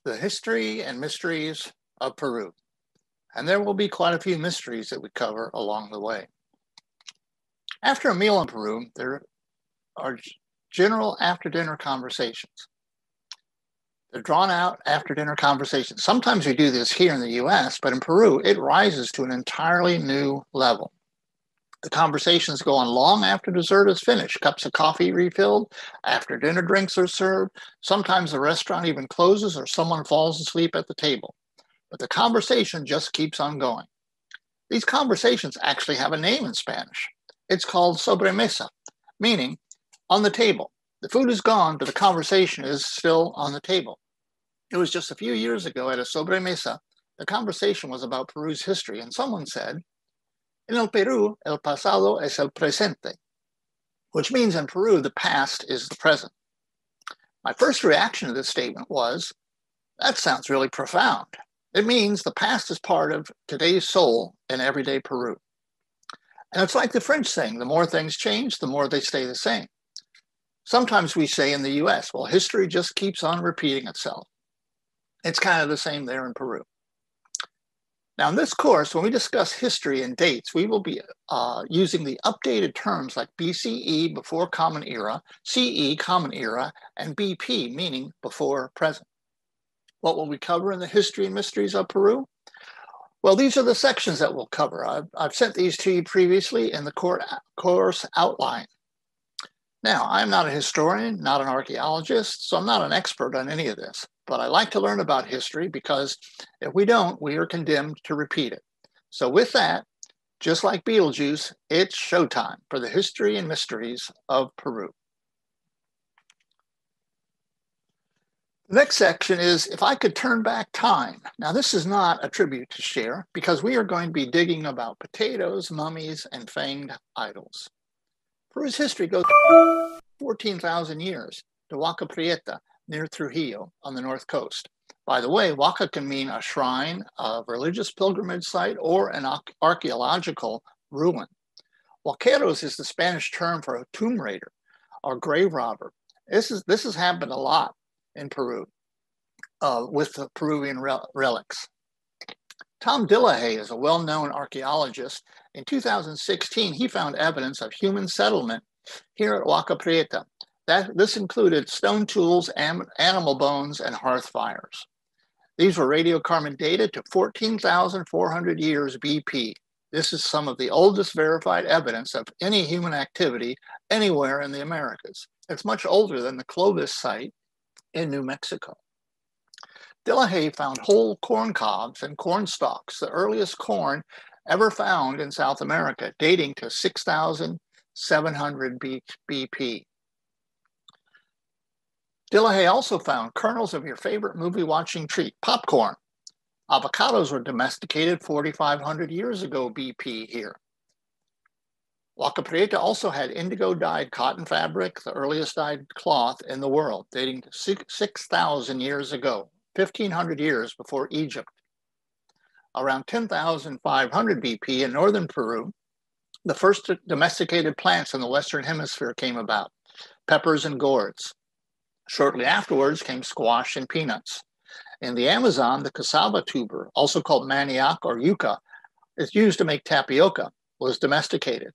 the history and mysteries of Peru. And there will be quite a few mysteries that we cover along the way. After a meal in Peru, there are general after-dinner conversations. They're drawn out after-dinner conversations. Sometimes we do this here in the US, but in Peru, it rises to an entirely new level. The conversations go on long after dessert is finished. Cups of coffee refilled, after dinner drinks are served. Sometimes the restaurant even closes or someone falls asleep at the table. But the conversation just keeps on going. These conversations actually have a name in Spanish. It's called sobremesa, meaning on the table. The food is gone, but the conversation is still on the table. It was just a few years ago at a sobremesa, the conversation was about Peru's history, and someone said, "En el Perú, el pasado es el presente," which means in Peru, the past is the present. My first reaction to this statement was, that sounds really profound. It means the past is part of today's soul in everyday Peru. And it's like the French saying, the more things change, the more they stay the same. Sometimes we say in the US, well, history just keeps on repeating itself. It's kind of the same there in Peru. Now, in this course, when we discuss history and dates, we will be using the updated terms like BCE, before Common Era, CE, Common Era, and BP, meaning before present. What will we cover in the history and mysteries of Peru? Well, these are the sections that we'll cover. I've sent these to you previously in the course outline. Now, I'm not a historian, not an archaeologist, so I'm not an expert on any of this. But I like to learn about history because if we don't, we are condemned to repeat it. So with that, just like Beetlejuice, it's showtime for the history and mysteries of Peru. The next section is if I could turn back time. Now, this is not a tribute to Cher because we are going to be digging about potatoes, mummies, and fanged idols. Peru's history goes 14,000 years to Huaca Prieta, near Trujillo on the north coast. By the way, Huaca can mean a shrine, a religious pilgrimage site, or an archaeological ruin. Huaqueros is the Spanish term for a tomb raider or grave robber. This has happened a lot in Peru with the Peruvian relics. Tom Dillahay is a well-known archaeologist. In 2016, he found evidence of human settlement here at Huaca Prieta. This included stone tools, animal bones, and hearth fires. These were radiocarbon dated to 14,400 years BP. This is some of the oldest verified evidence of any human activity anywhere in the Americas. It's much older than the Clovis site in New Mexico. Dillahay found whole corn cobs and corn stalks, the earliest corn ever found in South America, dating to 6,700 BP. Dillahay also found kernels of your favorite movie-watching treat, popcorn. Avocados were domesticated 4,500 years ago BP here. Huaca Prieta also had indigo-dyed cotton fabric, the earliest dyed cloth in the world, dating to 6,000 years ago, 1,500 years before Egypt. Around 10,500 BP in northern Peru, the first domesticated plants in the Western Hemisphere came about, peppers and gourds. Shortly afterwards came squash and peanuts. In the Amazon, the cassava tuber, also called manioc or yucca, is used to make tapioca, was domesticated.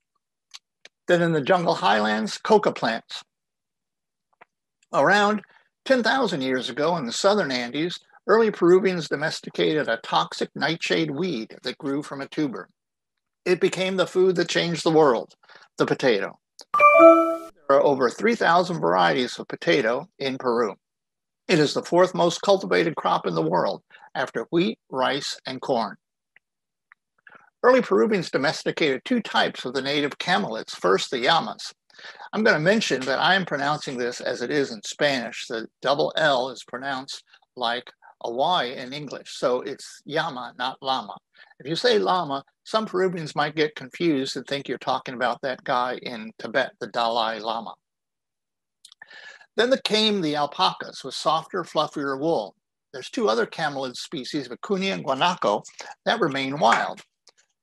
Then in the jungle highlands, coca plants. Around 10,000 years ago in the southern Andes, early Peruvians domesticated a toxic nightshade weed that grew from a tuber. It became the food that changed the world, the potato. There are over 3,000 varieties of potato in Peru. It is the fourth most cultivated crop in the world after wheat, rice, and corn. Early Peruvians domesticated two types of the native camelids. First, the llamas. I'm going to mention that I am pronouncing this as it is in Spanish. The double L is pronounced like a Y in English, so it's llama, not llama. If you say llama, some Peruvians might get confused and think you're talking about that guy in Tibet, the Dalai Lama. Then came the alpacas with softer, fluffier wool. There's two other camelid species, Vicuña and Guanaco, that remain wild.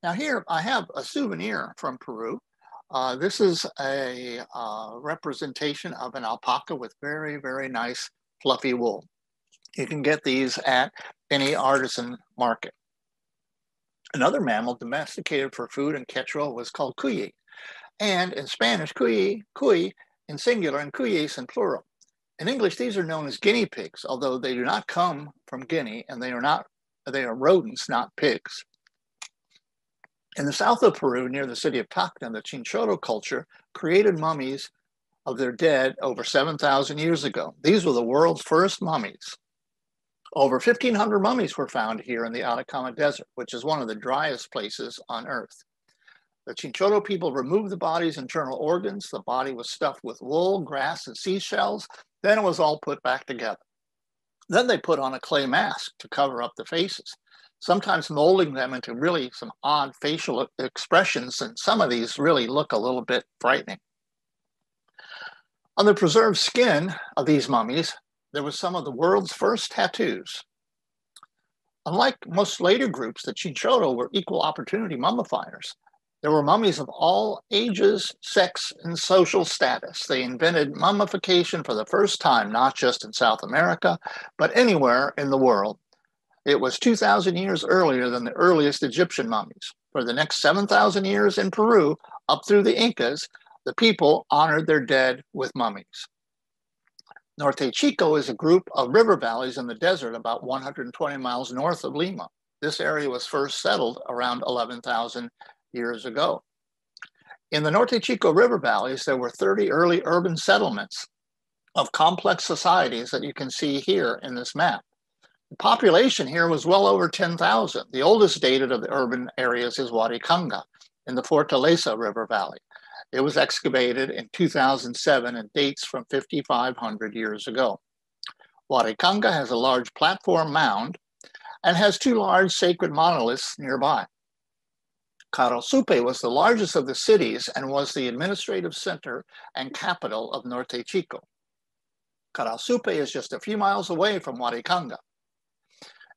Now here I have a souvenir from Peru. This is a representation of an alpaca with very, very nice fluffy wool. You can get these at any artisan market. Another mammal domesticated for food and Quechua was called cuy, and in Spanish, cuy in singular and cuyes in plural. In English, these are known as guinea pigs, although they do not come from Guinea, and they are rodents, not pigs. In the south of Peru, near the city of Tacna, the Chinchorro culture created mummies of their dead over 7,000 years ago. These were the world's first mummies. Over 1,500 mummies were found here in the Atacama Desert, which is one of the driest places on Earth. The Chinchorro people removed the body's internal organs. The body was stuffed with wool, grass, and seashells. Then it was all put back together. Then they put on a clay mask to cover up the faces, sometimes molding them into really some odd facial expressions, and some of these really look a little bit frightening. On the preserved skin of these mummies, there was some of the world's first tattoos. Unlike most later groups, the Chinchorro were equal opportunity mummifiers. There were mummies of all ages, sex, and social status. They invented mummification for the first time, not just in South America, but anywhere in the world. It was 2,000 years earlier than the earliest Egyptian mummies. For the next 7,000 years in Peru, up through the Incas, the people honored their dead with mummies. Norte Chico is a group of river valleys in the desert about 120 miles north of Lima. This area was first settled around 11,000 years ago. In the Norte Chico river valleys, there were 30 early urban settlements of complex societies that you can see here in this map. The population here was well over 10,000. The oldest dated of the urban areas is Huaricanga in the Fortaleza River Valley. It was excavated in 2007 and dates from 5,500 years ago. Huaricanga has a large platform mound and has two large sacred monoliths nearby. Carausupe was the largest of the cities and was the administrative center and capital of Norte Chico. Carausupe is just a few miles away from Huaricanga.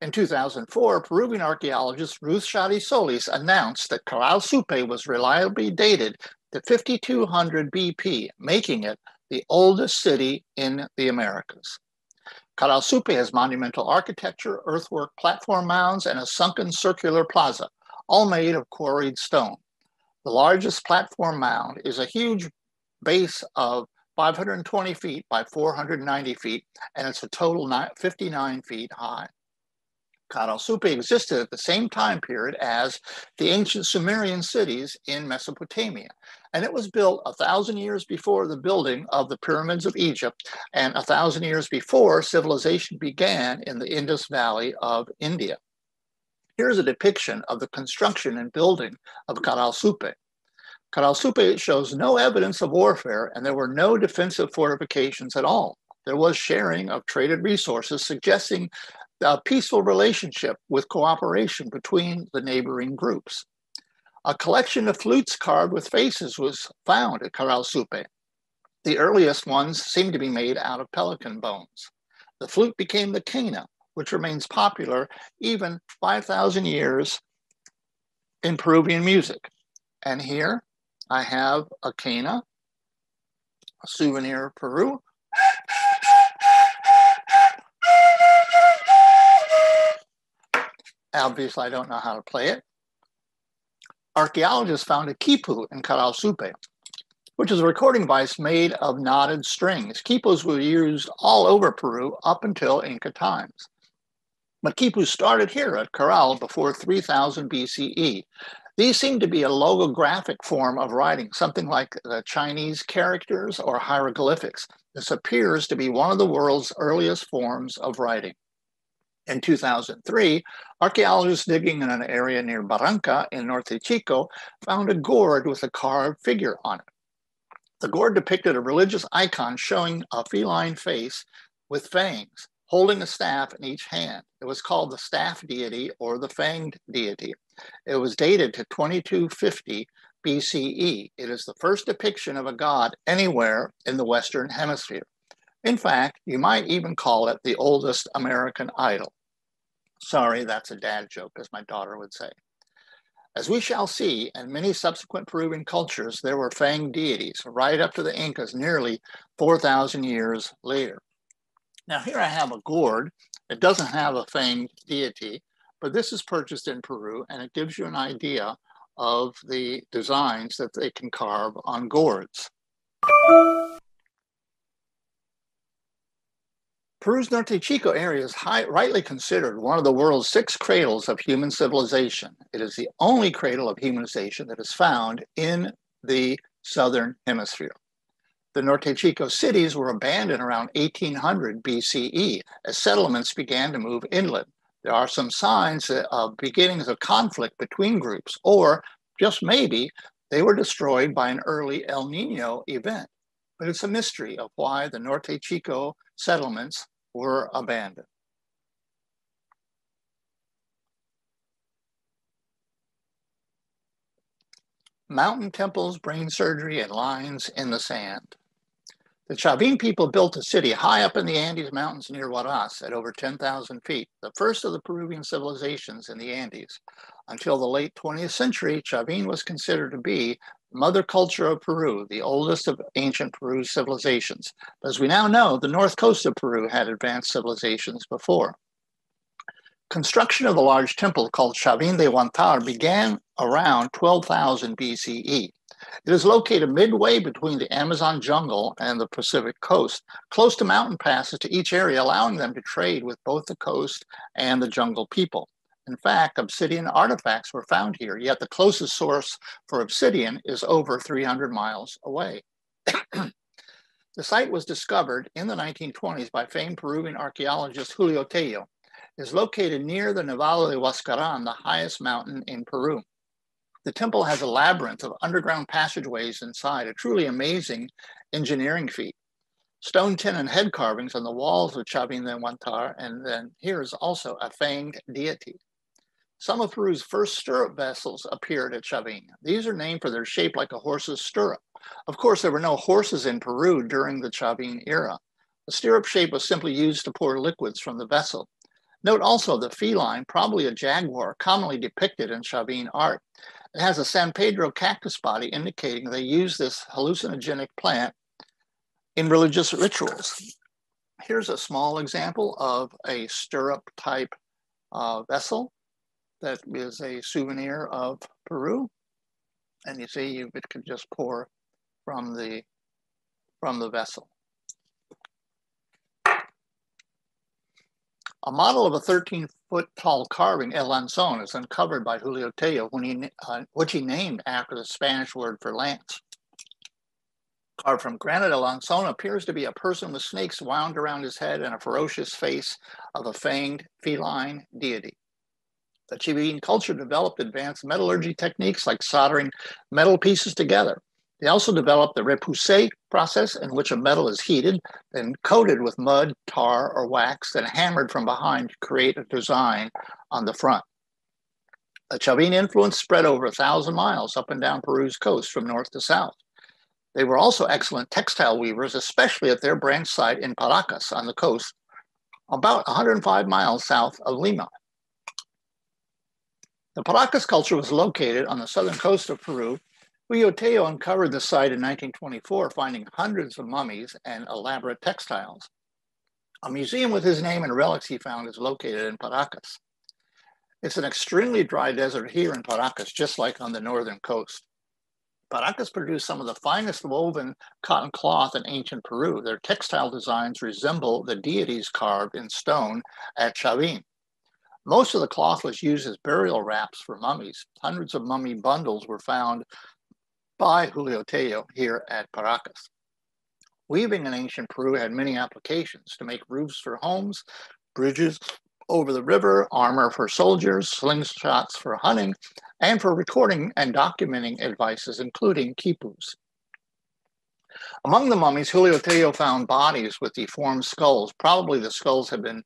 In 2004, Peruvian archaeologist Ruth Shadi Solis announced that Carausupe was reliably dated to 5200 BP, making it the oldest city in the Americas. Carausupe has monumental architecture, earthwork platform mounds, and a sunken circular plaza, all made of quarried stone. The largest platform mound is a huge base of 520 feet by 490 feet, and it's a total 59 feet high. Carausupe existed at the same time period as the ancient Sumerian cities in Mesopotamia, and it was built 1,000 years before the building of the pyramids of Egypt and 1,000 years before civilization began in the Indus Valley of India. Here's a depiction of the construction and building of Carausupe. Carausupe shows no evidence of warfare, and there were no defensive fortifications at all. There was sharing of traded resources, suggesting a peaceful relationship with cooperation between the neighboring groups. A collection of flutes carved with faces was found at Carausupe. The earliest ones seem to be made out of pelican bones. The flute became the quena, which remains popular even 5,000 years in Peruvian music. And here I have a quena, a souvenir of Peru. Obviously, I don't know how to play it. Archaeologists found a quipu in Carausupe, which is a recording device made of knotted strings. Quipus were used all over Peru up until Inca times. But quipus started here at Caral before 3000 BCE. These seem to be a logographic form of writing, something like the Chinese characters or hieroglyphics. This appears to be one of the world's earliest forms of writing. In 2003, archaeologists digging in an area near Barranca in Norte Chico found a gourd with a carved figure on it. The gourd depicted a religious icon showing a feline face with fangs, holding a staff in each hand. It was called the staff deity or the fanged deity. It was dated to 2250 BCE. It is the first depiction of a god anywhere in the Western Hemisphere. In fact, you might even call it the oldest American idol. Sorry, that's a dad joke, as my daughter would say. As we shall see, in many subsequent Peruvian cultures, there were fanged deities right up to the Incas nearly 4,000 years later. Now here I have a gourd It doesn't have a fanged deity, but this is purchased in Peru, and it gives you an idea of the designs that they can carve on gourds. Peru's Norte Chico area is rightly considered one of the world's 6 cradles of human civilization. It is the only cradle of humanization that is found in the southern hemisphere. The Norte Chico cities were abandoned around 1800 BCE as settlements began to move inland. There are some signs of beginnings of conflict between groups, or just maybe they were destroyed by an early El Nino event. But it's a mystery of why the Norte Chico settlements were abandoned. Mountain temples, brain surgery, and lines in the sand. The Chavin people built a city high up in the Andes Mountains near Huaraz at over 10,000 feet, the first of the Peruvian civilizations in the Andes. Until the late 20th century, Chavin was considered to be the mother culture of Peru, the oldest of ancient Peru's civilizations. But as we now know, the north coast of Peru had advanced civilizations before. Construction of the large temple called Chavin de Huantar began around 12,000 BCE. It is located midway between the Amazon jungle and the Pacific coast, close to mountain passes to each area, allowing them to trade with both the coast and the jungle people. In fact, obsidian artifacts were found here, yet the closest source for obsidian is over 300 miles away. The site was discovered in the 1920s by famed Peruvian archaeologist Julio Tello. It is located near the Nevado de Huascarán, the highest mountain in Peru. The temple has a labyrinth of underground passageways inside, a truly amazing engineering feat. Stone, tin, and head carvings on the walls of Chavin de Huantar, and then here is also a fanged deity. Some of Peru's first stirrup vessels appeared at Chavin. These are named for their shape like a horse's stirrup. Of course, there were no horses in Peru during the Chavin era. The stirrup shape was simply used to pour liquids from the vessel. Note also the feline, probably a jaguar, commonly depicted in Chavin art. It has a San Pedro cactus body, indicating they use this hallucinogenic plant in religious rituals. Here's a small example of a stirrup type vessel that is a souvenir of Peru. And you see, it could just pour from the vessel. A model of a 13-foot tall carving, El Lanzón, is uncovered by Julio Tello, which he named after the Spanish word for lance. Carved from granite, El Lanzón appears to be a person with snakes wound around his head and a ferocious face of a fanged feline deity. The Chavin culture developed advanced metallurgy techniques like soldering metal pieces together. They also developed the repoussé process, in which a metal is heated, then coated with mud, tar, or wax, then hammered from behind to create a design on the front. The Chavin influence spread over 1,000 miles up and down Peru's coast from north to south. They were also excellent textile weavers, especially at their branch site in Paracas on the coast, about 105 miles south of Lima. The Paracas culture was located on the southern coast of Peru. Julio Tello uncovered the site in 1924, finding hundreds of mummies and elaborate textiles. A museum with his name and relics he found is located in Paracas. It's an extremely dry desert here in Paracas, just like on the northern coast. Paracas produced some of the finest woven cotton cloth in ancient Peru. Their textile designs resemble the deities carved in stone at Chavin. Most of the cloth was used as burial wraps for mummies. Hundreds of mummy bundles were found by Julio Tello here at Paracas. Weaving in ancient Peru had many applications: to make roofs for homes, bridges over the river, armor for soldiers, slingshots for hunting, and for recording and documenting advices, including quipus. Among the mummies, Julio Tello found bodies with deformed skulls. Probably the skulls had been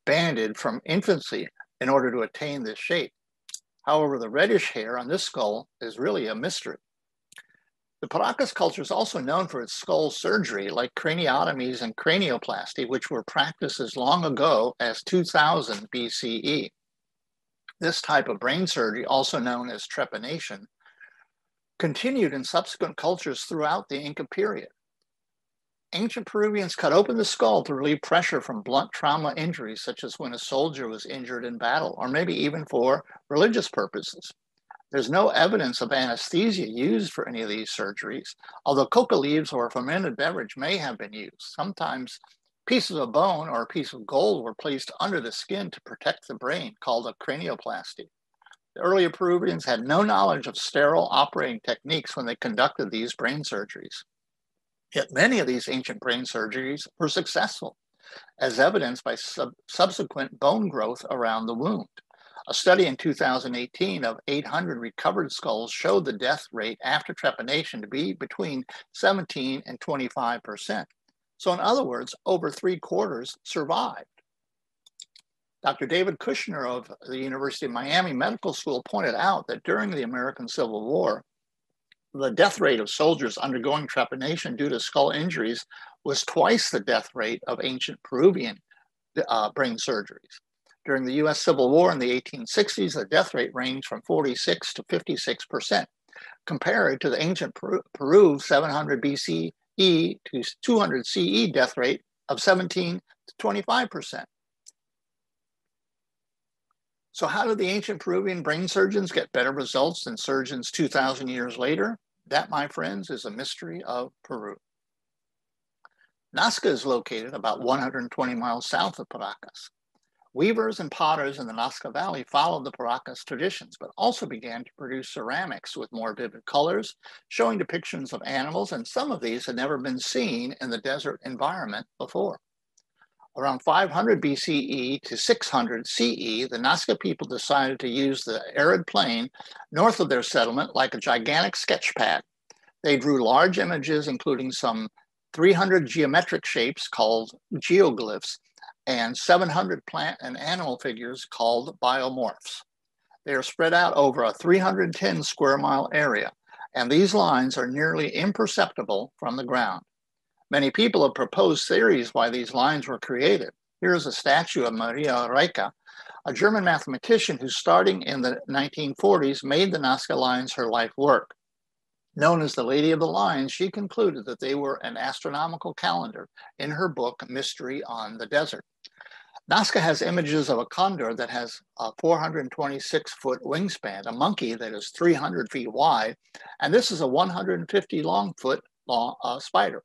banded from infancy in order to attain this shape. However, the reddish hair on this skull is really a mystery. The Paracas culture is also known for its skull surgery, like craniotomies and cranioplasty, which were practiced as long ago as 2000 BCE. This type of brain surgery, also known as trepanation, continued in subsequent cultures throughout the Inca period. Ancient Peruvians cut open the skull to relieve pressure from blunt trauma injuries, such as when a soldier was injured in battle, or maybe even for religious purposes. There's no evidence of anesthesia used for any of these surgeries, although coca leaves or a fermented beverage may have been used. Sometimes pieces of bone or a piece of gold were placed under the skin to protect the brain, called a cranioplasty. The earlier Peruvians had no knowledge of sterile operating techniques when they conducted these brain surgeries. Yet many of these ancient brain surgeries were successful, as evidenced by subsequent bone growth around the wound. A study in 2018 of 800 recovered skulls showed the death rate after trepanation to be between 17 and 25%. So in other words, over 3/4 survived. Dr. David Kushner of the University of Miami Medical School pointed out that during the American Civil War, the death rate of soldiers undergoing trepanation due to skull injuries was twice the death rate of ancient Peruvian brain surgeries. During the US Civil War in the 1860s, the death rate ranged from 46 to 56%, compared to the ancient Peru 700 BCE to 200 CE death rate of 17 to 25%. So how did the ancient Peruvian brain surgeons get better results than surgeons 2,000 years later? That, my friends, is a mystery of Peru. Nazca is located about 120 miles south of Paracas. Weavers and potters in the Nazca Valley followed the Paracas traditions, but also began to produce ceramics with more vivid colors, showing depictions of animals, and some of these had never been seen in the desert environment before. Around 500 BCE to 600 CE, the Nazca people decided to use the arid plain north of their settlement like a gigantic sketch pad. They drew large images, including some 300 geometric shapes called geoglyphs, and 700 plant and animal figures called biomorphs. They are spread out over a 310 square mile area, and these lines are nearly imperceptible from the ground. Many people have proposed theories why these lines were created. Here is a statue of Maria Rieca, a German mathematician who, starting in the 1940s, made the Nazca lines her life work. Known as the Lady of the Lines, she concluded that they were an astronomical calendar in her book, Mystery on the Desert. Nazca has images of a condor that has a 426-foot wingspan, a monkey that is 300 feet wide, and this is a 150-foot long spider.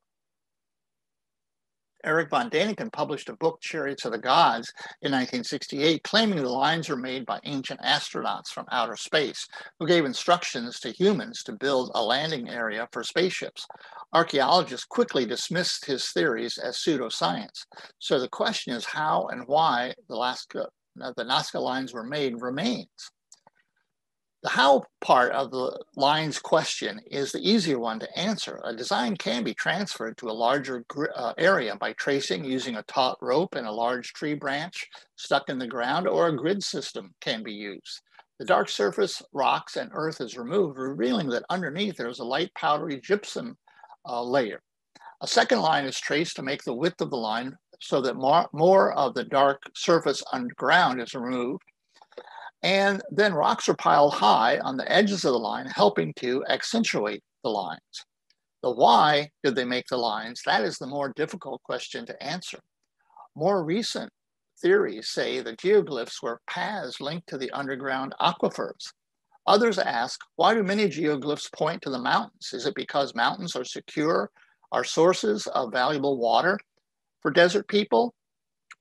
Eric von Däniken published a book, Chariots of the Gods, in 1968, claiming the lines were made by ancient astronauts from outer space who gave instructions to humans to build a landing area for spaceships. Archaeologists quickly dismissed his theories as pseudoscience. So the question is how and why the Nazca lines were made remains. The how part of the lines question is the easier one to answer. A design can be transferred to a larger area by tracing using a taut rope and a large tree branch stuck in the ground, or a grid system can be used. The dark surface, rocks, and earth is removed, revealing that underneath there is a light powdery gypsum layer. A second line is traced to make the width of the line so that more of the dark surface underground is removed. And then rocks are piled high on the edges of the line, helping to accentuate the lines. The why did they make the lines? That is the more difficult question to answer. More recent theories say the geoglyphs were paths linked to the underground aquifers. Others ask, why do many geoglyphs point to the mountains? Is it because mountains are secure, are sources of valuable water for desert people?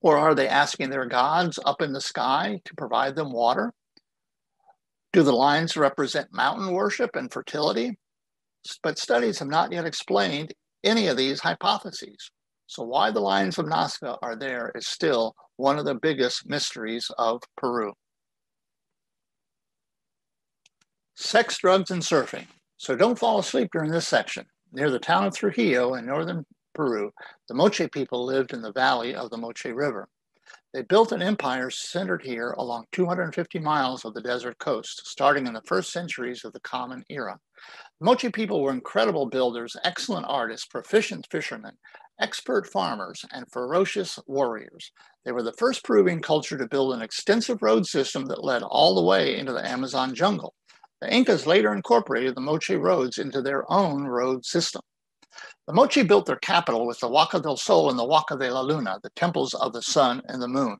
Or are they asking their gods up in the sky to provide them water? Do the lines represent mountain worship and fertility? But studies have not yet explained any of these hypotheses. So why the lines of Nazca are there is still one of the biggest mysteries of Peru. Sex, drugs, and surfing. So don't fall asleep during this section. Near the town of Trujillo in northern Peru, the Moche people lived in the valley of the Moche River. They built an empire centered here along 250 miles of the desert coast, starting in the first centuries of the Common Era. The Moche people were incredible builders, excellent artists, proficient fishermen, expert farmers, and ferocious warriors. They were the first Peruvian culture to build an extensive road system that led all the way into the Amazon jungle. The Incas later incorporated the Moche roads into their own road system. The Moche built their capital with the Huaca del Sol and the Huaca de la Luna, the temples of the sun and the moon.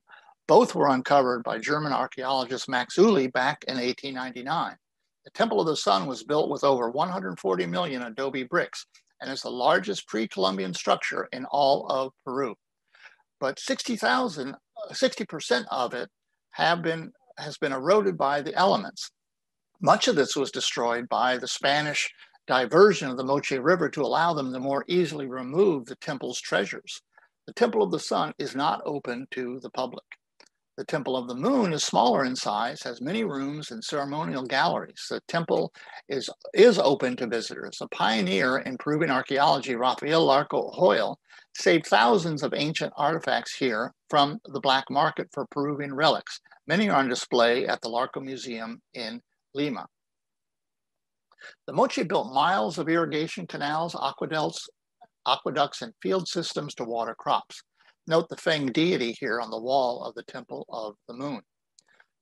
Both were uncovered by German archaeologist Max Uli back in 1899. The Temple of the Sun was built with over 140 million adobe bricks and is the largest pre-Columbian structure in all of Peru. But 60% of it has been eroded by the elements. Much of this was destroyed by the Spanish diversion of the Moche River to allow them to more easily remove the temple's treasures. The Temple of the Sun is not open to the public. The Temple of the Moon is smaller in size, has many rooms and ceremonial galleries. The temple is open to visitors. A pioneer in Peruvian archaeology, Rafael Larco Hoyle, saved thousands of ancient artifacts here from the black market for Peruvian relics. Many are on display at the Larco Museum in Lima. The Moche built miles of irrigation canals, aqueducts, and field systems to water crops. Note the Feng deity here on the wall of the Temple of the Moon.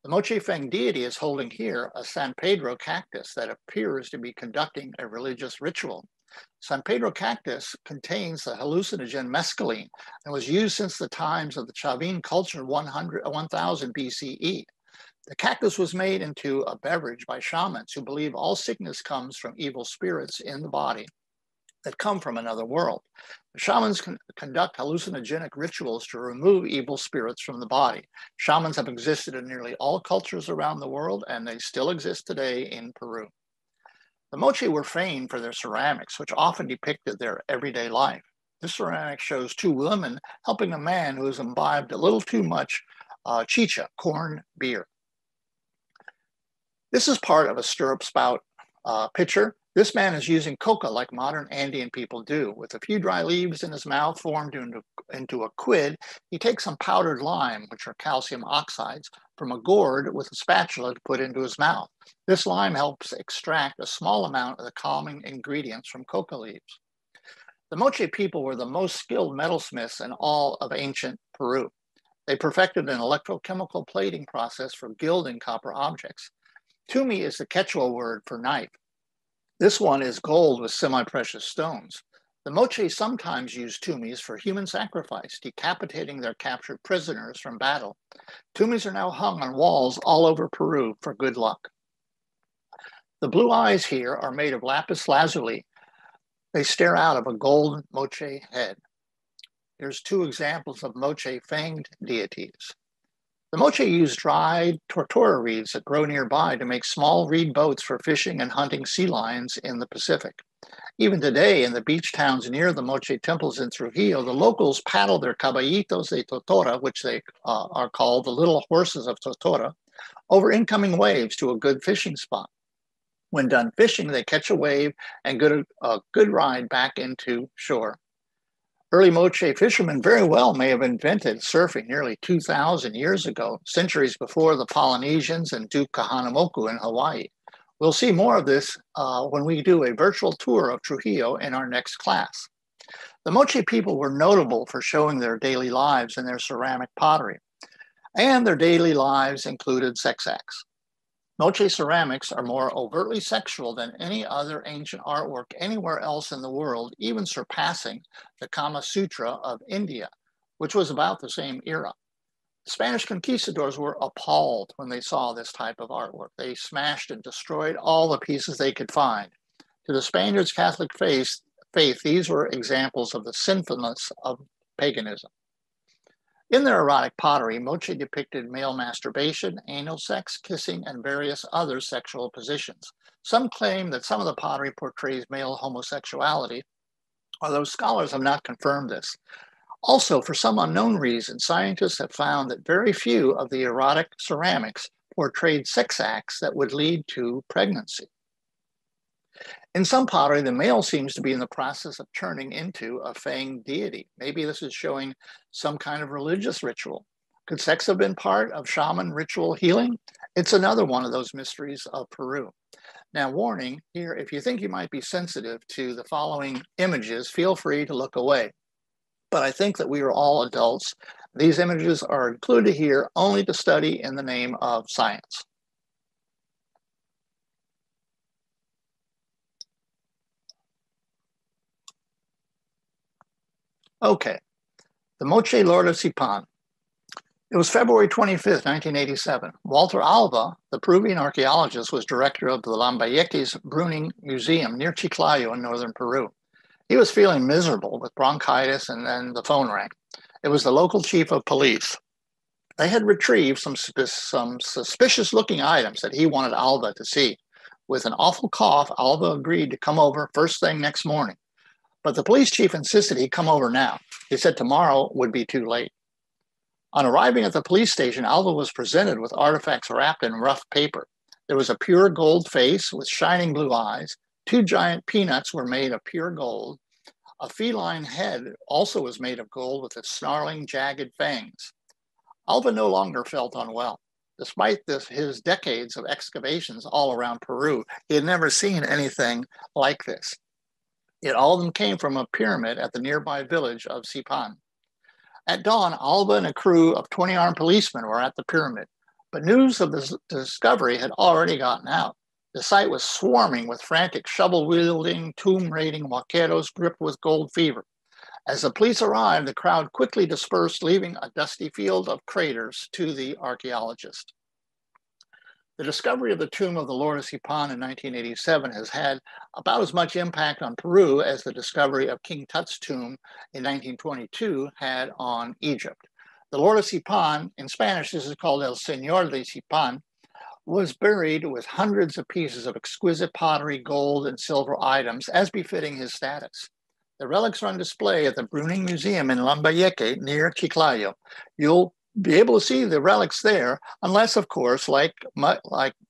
The Moche Feng deity is holding here a San Pedro cactus that appears to be conducting a religious ritual. San Pedro cactus contains the hallucinogen mescaline and was used since the times of the Chavin culture 1000 BCE. The cactus was made into a beverage by shamans who believe all sickness comes from evil spirits in the body that come from another world. The shamans conduct hallucinogenic rituals to remove evil spirits from the body. Shamans have existed in nearly all cultures around the world, and they still exist today in Peru. The Moche were famed for their ceramics, which often depicted their everyday life. This ceramic shows two women helping a man who has imbibed a little too much chicha, corn beer. This is part of a stirrup spout pitcher. This man is using coca like modern Andean people do. With a few dry leaves in his mouth formed into a quid, he takes some powdered lime, which are calcium oxides, from a gourd with a spatula to put into his mouth. This lime helps extract a small amount of the calming ingredients from coca leaves. The Moche people were the most skilled metalsmiths in all of ancient Peru. They perfected an electrochemical plating process for gilding copper objects. Tumi is the Quechua word for knife. This one is gold with semi-precious stones. The Moche sometimes use tumis for human sacrifice, decapitating their captured prisoners from battle. Tumis are now hung on walls all over Peru for good luck. The blue eyes here are made of lapis lazuli. They stare out of a gold Moche head. Here's two examples of Moche fanged deities. The Moche use dried tortora reeds that grow nearby to make small reed boats for fishing and hunting sea lions in the Pacific. Even today, in the beach towns near the Moche temples in Trujillo, the locals paddle their caballitos de totora, which they are called the little horses of totora, over incoming waves to a good fishing spot. When done fishing, they catch a wave and get a good ride back into shore. Early Moche fishermen very well may have invented surfing nearly 2,000 years ago, centuries before the Polynesians and Duke Kahanamoku in Hawaii. We'll see more of this when we do a virtual tour of Trujillo in our next class. The Moche people were notable for showing their daily lives in their ceramic pottery, and their daily lives included sex acts. Moche ceramics are more overtly sexual than any other ancient artwork anywhere else in the world, even surpassing the Kama Sutra of India, which was about the same era. Spanish conquistadors were appalled when they saw this type of artwork. They smashed and destroyed all the pieces they could find. To the Spaniards' Catholic faith, these were examples of the sinfulness of paganism. In their erotic pottery, Moche depicted male masturbation, anal sex, kissing, and various other sexual positions. Some claim that some of the pottery portrays male homosexuality, although scholars have not confirmed this. Also, for some unknown reason, scientists have found that very few of the erotic ceramics portrayed sex acts that would lead to pregnancy. In some pottery, the male seems to be in the process of turning into a fang deity. Maybe this is showing some kind of religious ritual. Could sex have been part of shaman ritual healing? It's another one of those mysteries of Peru. Now, warning here, if you think you might be sensitive to the following images, feel free to look away. But I think that we are all adults. These images are included here only to study in the name of science. Okay, the Moche Lord of Sipan. It was February 25th, 1987. Walter Alba, the Peruvian archaeologist, was director of the Lambayeque's Bruning Museum near Chiclayo in northern Peru. He was feeling miserable with bronchitis, and then the phone rang. It was the local chief of police. They had retrieved some suspicious-looking items that he wanted Alba to see. With an awful cough, Alba agreed to come over first thing next morning. But the police chief insisted he come over now. He said tomorrow would be too late. On arriving at the police station, Alba was presented with artifacts wrapped in rough paper. There was a pure gold face with shining blue eyes. 2 giant peanuts were made of pure gold. A feline head also was made of gold with its snarling, jagged fangs. Alba no longer felt unwell. Despite his decades of excavations all around Peru, he had never seen anything like this. Yet all of them came from a pyramid at the nearby village of Sipan. At dawn, Alba and a crew of 20 armed policemen were at the pyramid, but news of the discovery had already gotten out. The site was swarming with frantic, shovel-wielding, tomb-raiding vaqueros gripped with gold fever. As the police arrived, the crowd quickly dispersed, leaving a dusty field of craters to the archaeologist. The discovery of the tomb of the Lord of Sipan in 1987 has had about as much impact on Peru as the discovery of King Tut's tomb in 1922 had on Egypt. The Lord of Sipan, in Spanish this is called El Señor de Sipan, was buried with hundreds of pieces of exquisite pottery, gold, and silver items, as befitting his status. The relics are on display at the Bruning Museum in Lambayeque near Chiclayo. You'll be able to see the relics there, unless, of course, like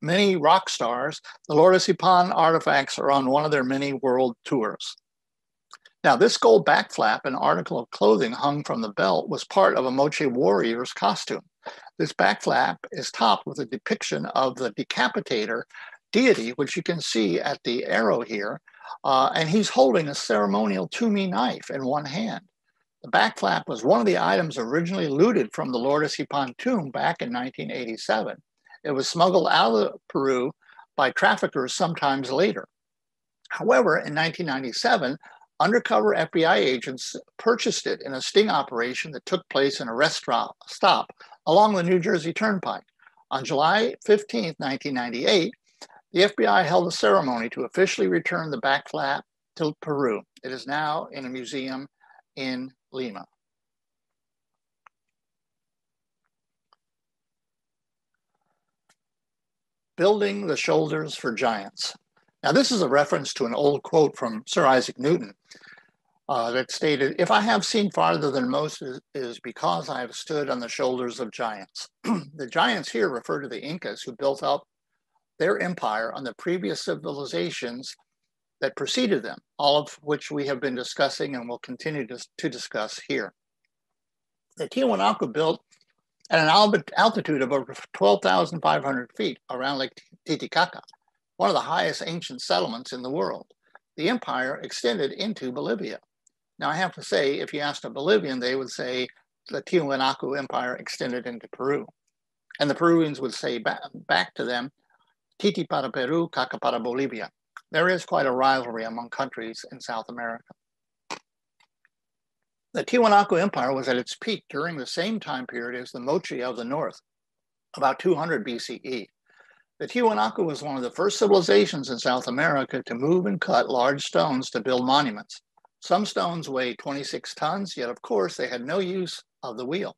many rock stars, the Lord of Sipan artifacts are on one of their many world tours. Now, this gold back flap, an article of clothing hung from the belt, was part of a Moche warrior's costume. This back flap is topped with a depiction of the decapitator deity, which you can see at the arrow here, and he's holding a ceremonial Tumi knife in one hand. The back flap was one of the items originally looted from the Lord of Sipan tomb back in 1987. It was smuggled out of Peru by traffickers sometimes later. However, in 1997, undercover FBI agents purchased it in a sting operation that took place in a restaurant stop along the New Jersey Turnpike. On July 15, 1998, the FBI held a ceremony to officially return the back flap to Peru. It is now in a museum in Lima. Building the shoulders for giants. Now, this is a reference to an old quote from Sir Isaac Newton that stated, "If I have seen farther than most, it is because I have stood on the shoulders of giants." The giants here refer to the Incas, who built up their empire on the previous civilizations that preceded them, all of which we have been discussing and will continue to discuss here. The Tiwanaku built at an altitude of over 12,500 feet around Lake Titicaca, one of the highest ancient settlements in the world. The empire extended into Bolivia. Now, I have to say, if you asked a Bolivian, they would say the Tiwanaku Empire extended into Peru. And the Peruvians would say back to them, Titi para Peru, Caca para Bolivia. There is quite a rivalry among countries in South America. The Tiwanaku Empire was at its peak during the same time period as the Moche of the North, about 200 BCE. The Tiwanaku was one of the first civilizations in South America to move and cut large stones to build monuments. Some stones weighed 26 tons, yet of course they had no use of the wheel.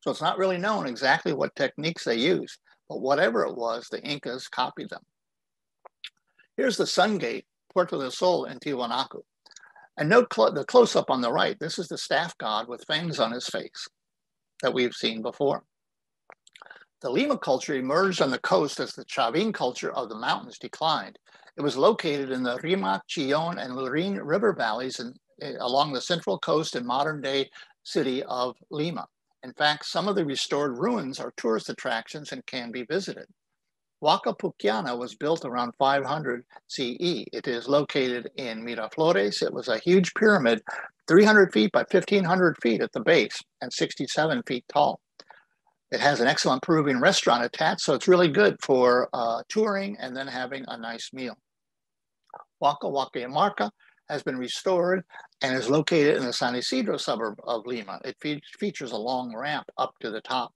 So it's not really known exactly what techniques they used, but whatever it was, the Incas copied them. Here's the Sun Gate, Puerto del Sol in Tiwanaku. And note the close-up on the right. This is the staff god with fangs on his face that we've seen before. The Lima culture emerged on the coast as the Chavin culture of the mountains declined. It was located in the Rimac, Chillon, and Lurin river valleys along the central coast and modern-day city of Lima. In fact, some of the restored ruins are tourist attractions and can be visited. Huaca Pucllana was built around 500 CE. It is located in Miraflores. It was a huge pyramid, 300 feet by 1,500 feet at the base and 67 feet tall. It has an excellent Peruvian restaurant attached, so it's really good for touring and then having a nice meal. Huaca Huacayamarca has been restored and is located in the San Isidro suburb of Lima. It features a long ramp up to the top.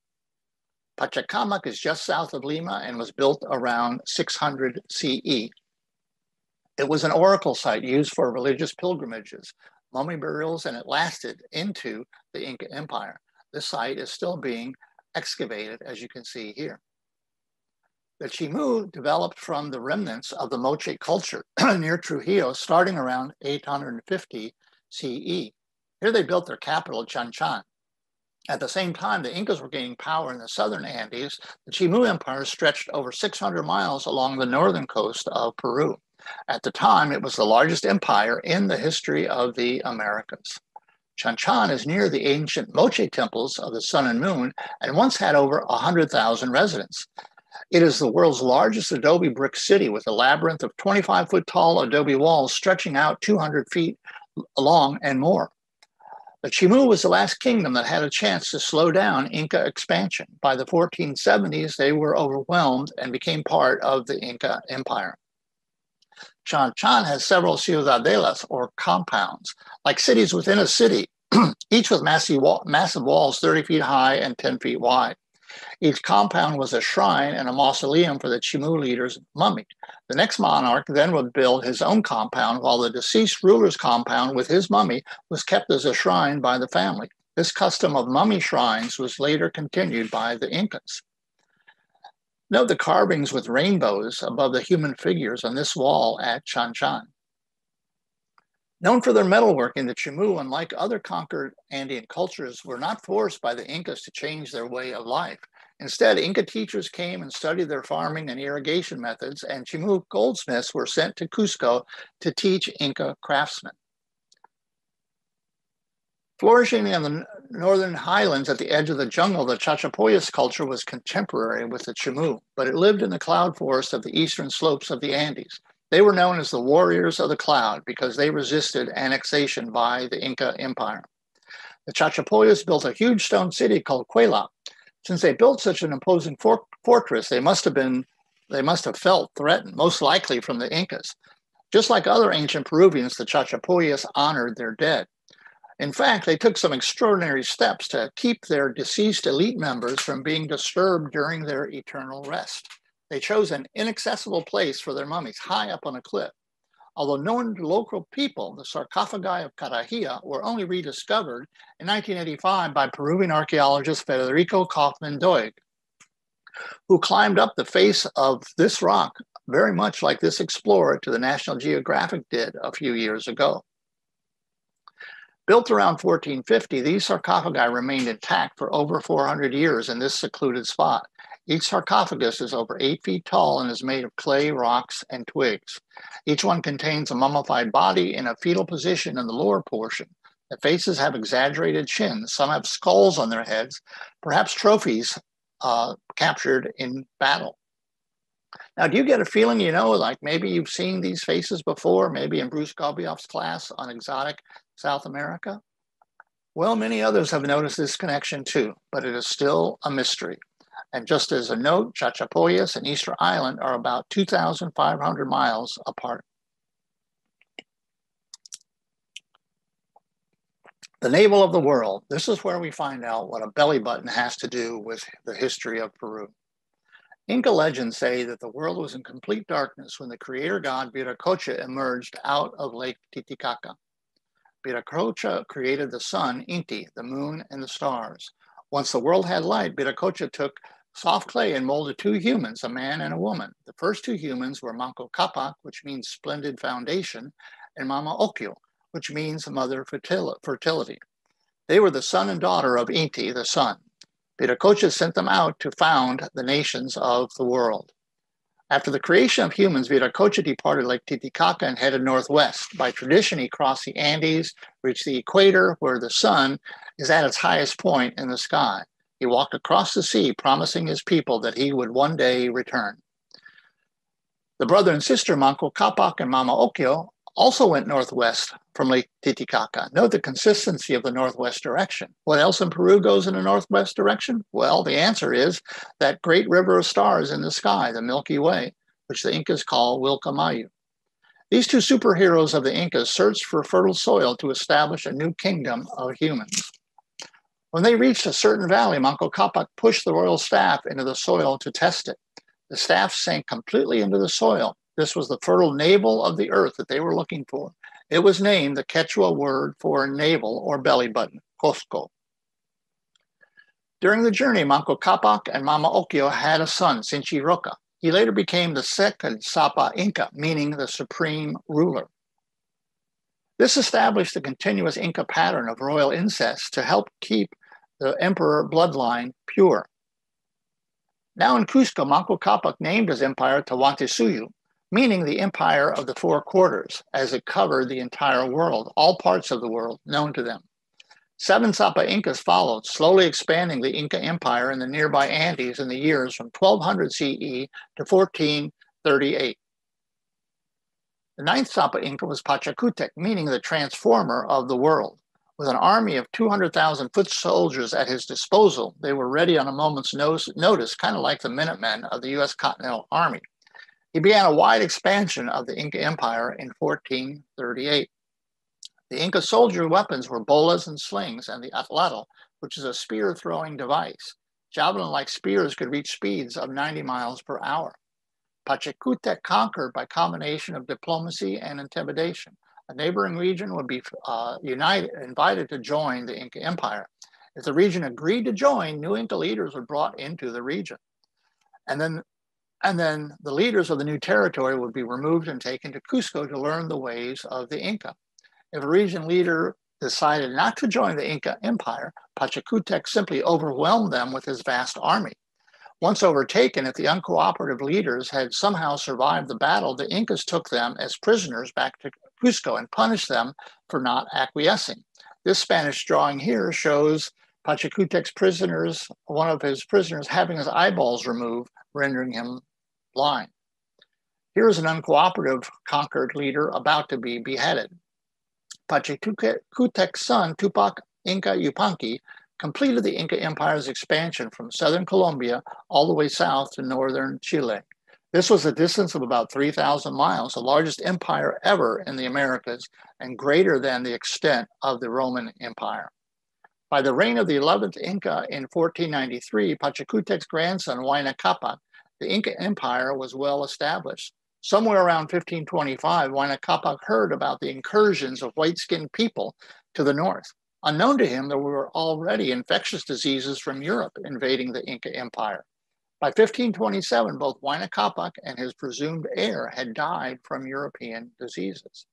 Pachacamac is just south of Lima and was built around 600 CE. It was an oracle site used for religious pilgrimages, mummy burials, and it lasted into the Inca Empire. This site is still being excavated, as you can see here. The Chimu developed from the remnants of the Moche culture near Trujillo, starting around 850 CE. Here they built their capital, Chanchan. At the same time, the Incas were gaining power in the southern Andes. The Chimu Empire stretched over 600 miles along the northern coast of Peru. At the time, it was the largest empire in the history of the Americas. Chanchan is near the ancient Moche temples of the sun and moon and once had over 100,000 residents. It is the world's largest adobe brick city with a labyrinth of 25-foot tall adobe walls stretching out 200 feet long and more. The Chimu was the last kingdom that had a chance to slow down Inca expansion. By the 1470s, they were overwhelmed and became part of the Inca Empire. Chanchan has several ciudadelas, or compounds, like cities within a city, each with massive walls 30 feet high and 10 feet wide. Each compound was a shrine and a mausoleum for the Chimu leader's mummy. The next monarch then would build his own compound, while the deceased ruler's compound with his mummy was kept as a shrine by the family. This custom of mummy shrines was later continued by the Incas. Note the carvings with rainbows above the human figures on this wall at Chanchan. Known for their metalworking, the Chimu, unlike other conquered Andean cultures, were not forced by the Incas to change their way of life. Instead, Inca teachers came and studied their farming and irrigation methods, and Chimu goldsmiths were sent to Cusco to teach Inca craftsmen. Flourishing in the northern highlands at the edge of the jungle, the Chachapoyas culture was contemporary with the Chimu, but it lived in the cloud forest of the eastern slopes of the Andes. They were known as the warriors of the cloud because they resisted annexation by the Inca Empire. The Chachapoyas built a huge stone city called Cuela. Since they built such an imposing fortress, they must have felt threatened, most likely from the Incas. Just like other ancient Peruvians, the Chachapoyas honored their dead. In fact, they took some extraordinary steps to keep their deceased elite members from being disturbed during their eternal rest. They chose an inaccessible place for their mummies, high up on a cliff. Although known to local people, the sarcophagi of Carajilla were only rediscovered in 1985 by Peruvian archaeologist Federico Kaufman Doig, who climbed up the face of this rock, very much like this explorer to the National Geographic did a few years ago. Built around 1450, these sarcophagi remained intact for over 400 years in this secluded spot. Each sarcophagus is over 8 feet tall and is made of clay, rocks, and twigs. Each one contains a mummified body in a fetal position in the lower portion. The faces have exaggerated chins. Some have skulls on their heads, perhaps trophies captured in battle. Now, do you get a feeling, like maybe you've seen these faces before, maybe in Bruce Gobioff's class on exotic South America? Well, many others have noticed this connection too, but it is still a mystery. And just as a note, Chachapoyas and Easter Island are about 2,500 miles apart. The navel of the world. This is where we find out what a belly button has to do with the history of Peru. Inca legends say that the world was in complete darkness when the creator god Viracocha emerged out of Lake Titicaca. Viracocha created the sun, Inti, the moon, and the stars. Once the world had light, Viracocha took soft clay and molded two humans, a man and a woman. The first two humans were Manco Capac, which means splendid foundation, and Mama Occhio, which means mother fertility. They were the son and daughter of Inti, the sun. Viracocha sent them out to found the nations of the world. After the creation of humans, Viracocha departed Lake Titicaca and headed northwest. By tradition, he crossed the Andes, reached the equator, where the sun is at its highest point in the sky. He walked across the sea, promising his people that he would one day return. The brother and sister, Manco Capac and Mama Occhio, also went northwest from Lake Titicaca. Note the consistency of the northwest direction. What else in Peru goes in the northwest direction? Well, the answer is that great river of stars in the sky, the Milky Way, which the Incas call Wilcamayu. These two superheroes of the Incas searched for fertile soil to establish a new kingdom of humans. When they reached a certain valley, Manco Capac pushed the royal staff into the soil to test it. The staff sank completely into the soil. This was the fertile navel of the earth that they were looking for. It was named the Quechua word for navel or belly button, Cusco. During the journey, Manco Capac and Mama Ocllo had a son, Sinchi-Roca. He later became the second Sapa Inca, meaning the supreme ruler. This established the continuous Inca pattern of royal incest to help keep the emperor bloodline pure. Now in Cusco, Manco Capac named his empire Tahuantinsuyo, meaning the empire of the four quarters, as it covered the entire world, all parts of the world known to them. 7 Sapa Incas followed, slowly expanding the Inca Empire in the nearby Andes in the years from 1200 CE to 1438. The 9th Sapa Inca was Pachacutec, meaning the transformer of the world. With an army of 200,000 foot soldiers at his disposal, they were ready on a moment's notice, kind of like the Minutemen of the U.S. Continental Army. He began a wide expansion of the Inca Empire in 1438. The Inca soldier weapons were bolas and slings, and the atlatl, which is a spear-throwing device. Javelin-like spears could reach speeds of 90 miles per hour. Pachacutec conquered by combination of diplomacy and intimidation. A neighboring region would be invited to join the Inca Empire. If the region agreed to join, new Inca leaders were brought into the region. And then the leaders of the new territory would be removed and taken to Cusco to learn the ways of the Inca. If a region leader decided not to join the Inca Empire, Pachacutec simply overwhelmed them with his vast army. Once overtaken, if the uncooperative leaders had somehow survived the battle, the Incas took them as prisoners back to Cusco and punished them for not acquiescing. This Spanish drawing here shows Pachacutec's prisoners, one of his prisoners, having his eyeballs removed, rendering him blind. Here is an uncooperative conquered leader about to be beheaded. Pachacutec's son, Tupac Inca Yupanqui, completed the Inca Empire's expansion from southern Colombia all the way south to northern Chile. This was a distance of about 3,000 miles, the largest empire ever in the Americas and greater than the extent of the Roman Empire. By the reign of the 11th Inca in 1493, Pachacutec's grandson, Huayna Capac, the Inca Empire was well established. Somewhere around 1525, Huayna Capac heard about the incursions of white-skinned people to the north. Unknown to him, there were already infectious diseases from Europe invading the Inca Empire. By 1527, both Huayna Capac and his presumed heir had died from European diseases.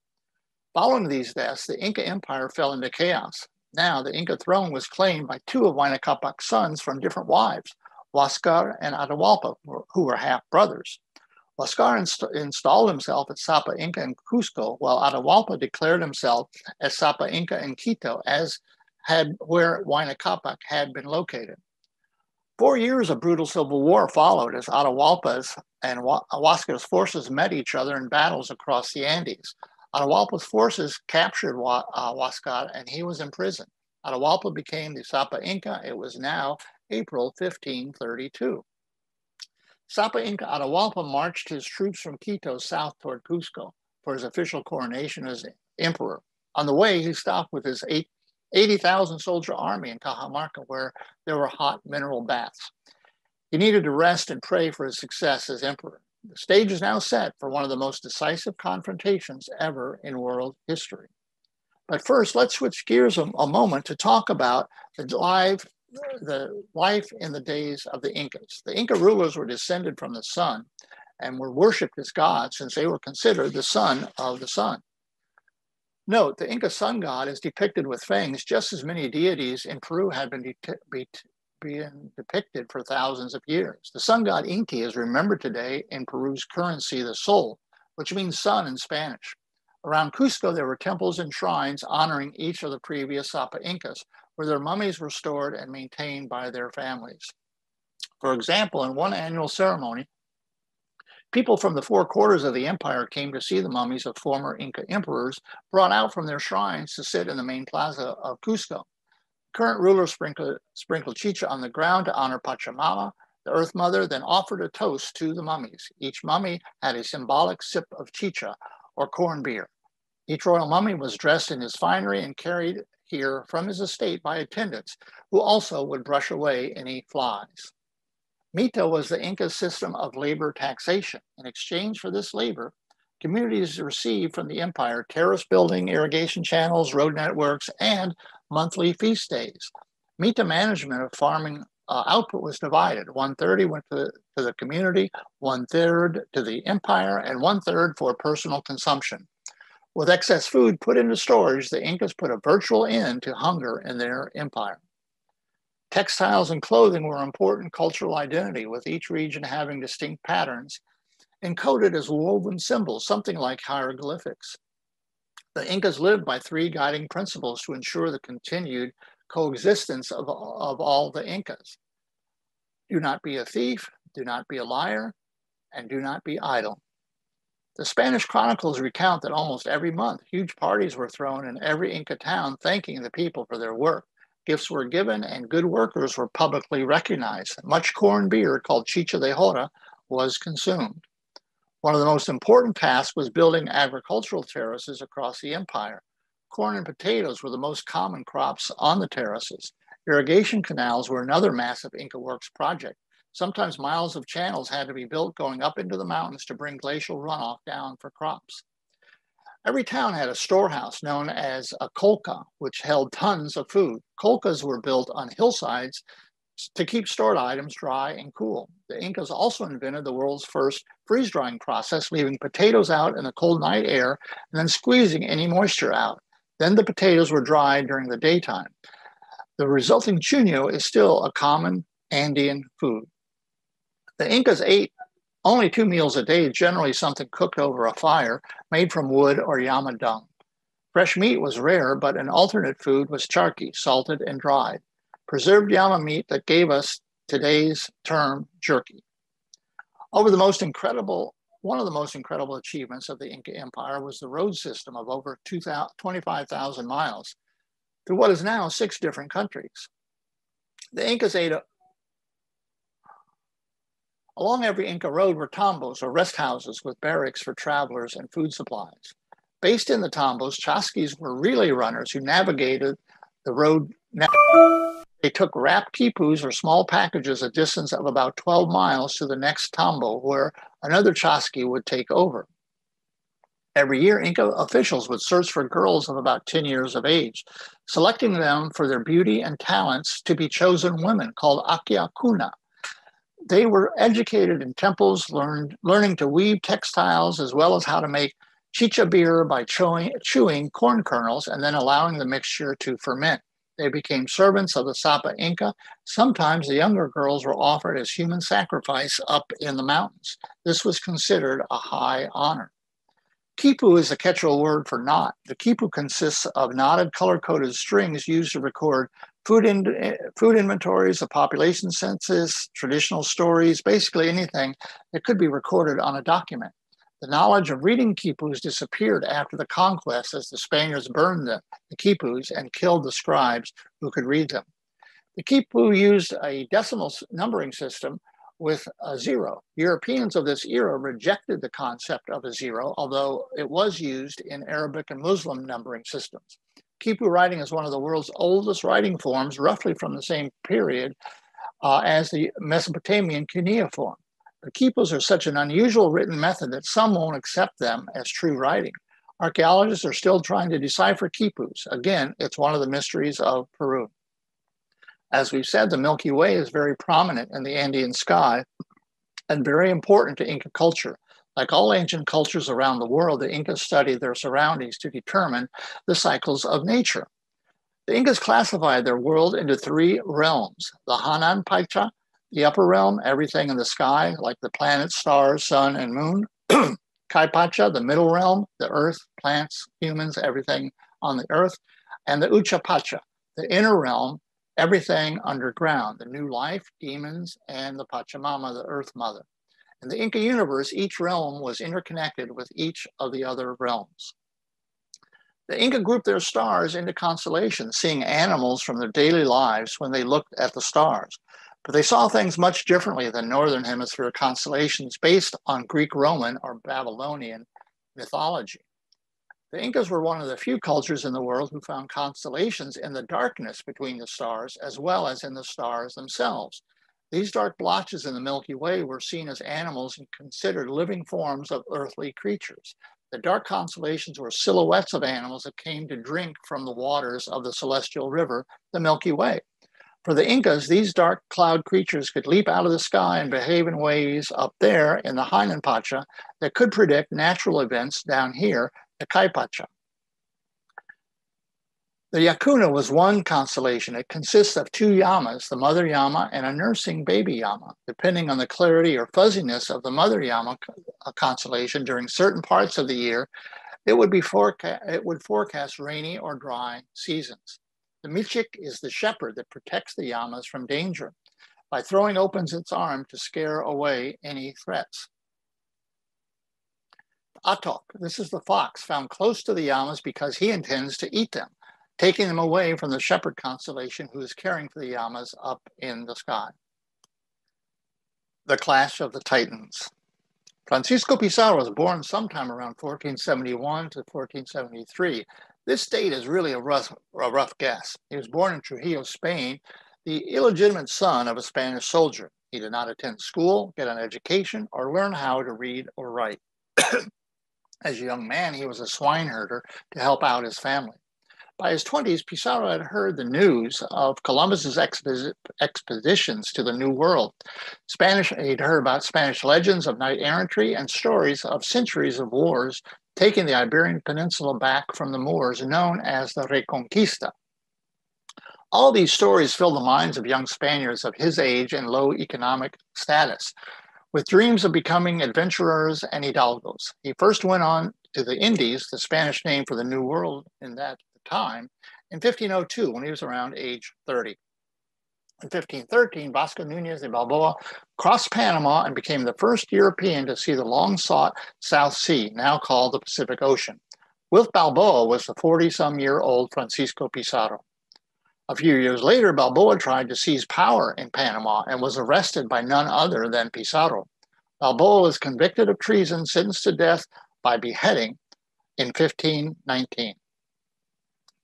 Following these deaths, the Inca Empire fell into chaos. Now, the Inca throne was claimed by 2 of Huayna Capac's sons from different wives, Huascar and Atahualpa, who were half-brothers. Huascar installed himself as Sapa Inca in Cusco, while Atahualpa declared himself as Sapa Inca in Quito, where Huayna Capac had been located. 4 years of brutal civil war followed as Atahualpa's and Huascar's forces met each other in battles across the Andes. Atahualpa's forces captured Huascar and he was imprisoned. Atahualpa became the Sapa Inca. It was now April 1532. Sapa Inca Atahualpa marched his troops from Quito south toward Cusco for his official coronation as emperor. On the way, he stopped with his 80,000 soldier army in Cajamarca, where there were hot mineral baths. He needed to rest and pray for his success as emperor. The stage is now set for one of the most decisive confrontations ever in world history. But first, let's switch gears a moment to talk about the life in the days of the Incas. The Inca rulers were descended from the sun and were worshipped as gods since they were considered the son of the sun. Note, the Inca sun god is depicted with fangs, just as many deities in Peru had been depicted for thousands of years. The sun god Inti is remembered today in Peru's currency, the sol, which means sun in Spanish. Around Cusco, there were temples and shrines honoring each of the previous Sapa Incas, where their mummies were stored and maintained by their families. For example, in one annual ceremony, people from the 4 quarters of the empire came to see the mummies of former Inca emperors brought out from their shrines to sit in the main plaza of Cusco. Current rulers sprinkled chicha on the ground to honor Pachamama, the Earth Mother, then offered a toast to the mummies. Each mummy had a symbolic sip of chicha, or corn beer. Each royal mummy was dressed in his finery and carried here from his estate by attendants, who also would brush away any flies. Mita was the Inca's system of labor taxation. In exchange for this labor, communities received from the empire terrace building, irrigation channels, road networks, and monthly feast days. Mita management of farming output was divided. 1/3 went to the community, 1/3 to the empire, and 1/3 for personal consumption. With excess food put into storage, the Incas put a virtual end to hunger in their empire. Textiles and clothing were important cultural identity, with each region having distinct patterns encoded as woven symbols, something like hieroglyphics. The Incas lived by 3 guiding principles to ensure the continued coexistence of all the Incas. Do not be a thief, do not be a liar, and do not be idle. The Spanish chronicles recount that almost every month, huge parties were thrown in every Inca town thanking the people for their work. Gifts were given and good workers were publicly recognized. Much corn beer, called chicha de jora, was consumed. One of the most important tasks was building agricultural terraces across the empire. Corn and potatoes were the most common crops on the terraces. Irrigation canals were another massive Inca Works project. Sometimes miles of channels had to be built going up into the mountains to bring glacial runoff down for crops. Every town had a storehouse known as a kolka, which held tons of food. Kolkas were built on hillsides to keep stored items dry and cool. The Incas also invented the world's first freeze-drying process, leaving potatoes out in the cold night air and then squeezing any moisture out. Then the potatoes were dried during the daytime. The resulting chuño is still a common Andean food. The Incas ate only 2 meals a day, generally something cooked over a fire, made from wood or llama dung. Fresh meat was rare, but an alternate food was charqui, salted and dried. Preserved llama meat that gave us today's term jerky. One of the most incredible achievements of the Inca Empire was the road system of over 25,000 miles through what is now 6 different countries. The Incas along every Inca road were tambos, or rest houses with barracks for travelers and food supplies. Based in the tambos, chasquis were relay runners who navigated the road. They took wrapped quipus, or small packages, a distance of about 12 miles to the next tambo, where another chasqui would take over. Every year, Inca officials would search for girls of about 10 years of age, selecting them for their beauty and talents to be chosen women, called aquiacuna. They were educated in temples, learning to weave textiles, as well as how to make chicha beer by chewing corn kernels and then allowing the mixture to ferment. They became servants of the Sapa Inca. Sometimes the younger girls were offered as human sacrifice up in the mountains. This was considered a high honor. Quipu is a Quechua word for knot. The quipu consists of knotted color-coded strings used to record food inventories, a population census, traditional stories, basically anything that could be recorded on a document. The knowledge of reading quipus disappeared after the conquest as the Spaniards burned the quipus and killed the scribes who could read them. The quipu used a decimal numbering system with a 0. Europeans of this era rejected the concept of a 0, although it was used in Arabic and Muslim numbering systems. Quipu writing is one of the world's oldest writing forms, roughly from the same period as the Mesopotamian cuneiform. The quipus are such an unusual written method that some won't accept them as true writing. Archaeologists are still trying to decipher quipus. Again, it's one of the mysteries of Peru. As we've said, the Milky Way is very prominent in the Andean sky and very important to Inca culture. Like all ancient cultures around the world, the Incas studied their surroundings to determine the cycles of nature. The Incas classified their world into 3 realms: the Hanan Paicha, the upper realm, everything in the sky, like the planets, stars, sun, and moon. Kaipacha, the middle realm, the earth, plants, humans, everything on the earth. And the Uchapacha, the inner realm, everything underground, the new life, demons, and the Pachamama, the earth mother. In the Inca universe, each realm was interconnected with each of the other realms. The Inca grouped their stars into constellations, seeing animals from their daily lives when they looked at the stars. But they saw things much differently than Northern Hemisphere constellations based on Greek Roman or Babylonian mythology. The Incas were one of the few cultures in the world who found constellations in the darkness between the stars, as well as in the stars themselves. These dark blotches in the Milky Way were seen as animals and considered living forms of earthly creatures. The dark constellations were silhouettes of animals that came to drink from the waters of the celestial river, the Milky Way. For the Incas, these dark cloud creatures could leap out of the sky and behave in ways up there in the Hainanpacha that could predict natural events down here, the Kaipacha. The Yakuna was one constellation. It consists of two yamas, the mother yama and a nursing baby yama. Depending on the clarity or fuzziness of the mother yama constellation during certain parts of the year, it would forecast rainy or dry seasons. The Michik is the shepherd that protects the yamas from danger by throwing open its arm to scare away any threats. Atok, this is the fox found close to the yamas because he intends to eat them, taking them away from the shepherd constellation who is caring for the yamas up in the sky. The Clash of the Titans. Francisco Pizarro was born sometime around 1471 to 1473. This date is really a rough guess. He was born in Trujillo, Spain, the illegitimate son of a Spanish soldier. He did not attend school, get an education, or learn how to read or write. As a young man, he was a swine-herder to help out his family. By his 20s, Pizarro had heard the news of Columbus's expeditions to the New World. He'd heard about Spanish legends of knight-errantry and stories of centuries of wars taking the Iberian Peninsula back from the Moors, known as the Reconquista. All these stories filled the minds of young Spaniards of his age and low economic status, with dreams of becoming adventurers and hidalgos. He first went on to the Indies, the Spanish name for the New World in that time, in 1502, when he was around age 30. In 1513, Vasco Núñez de Balboa crossed Panama and became the first European to see the long-sought South Sea, now called the Pacific Ocean. With Balboa was the 40-some-year-old Francisco Pizarro. A few years later, Balboa tried to seize power in Panama and was arrested by none other than Pizarro. Balboa was convicted of treason, sentenced to death by beheading in 1519.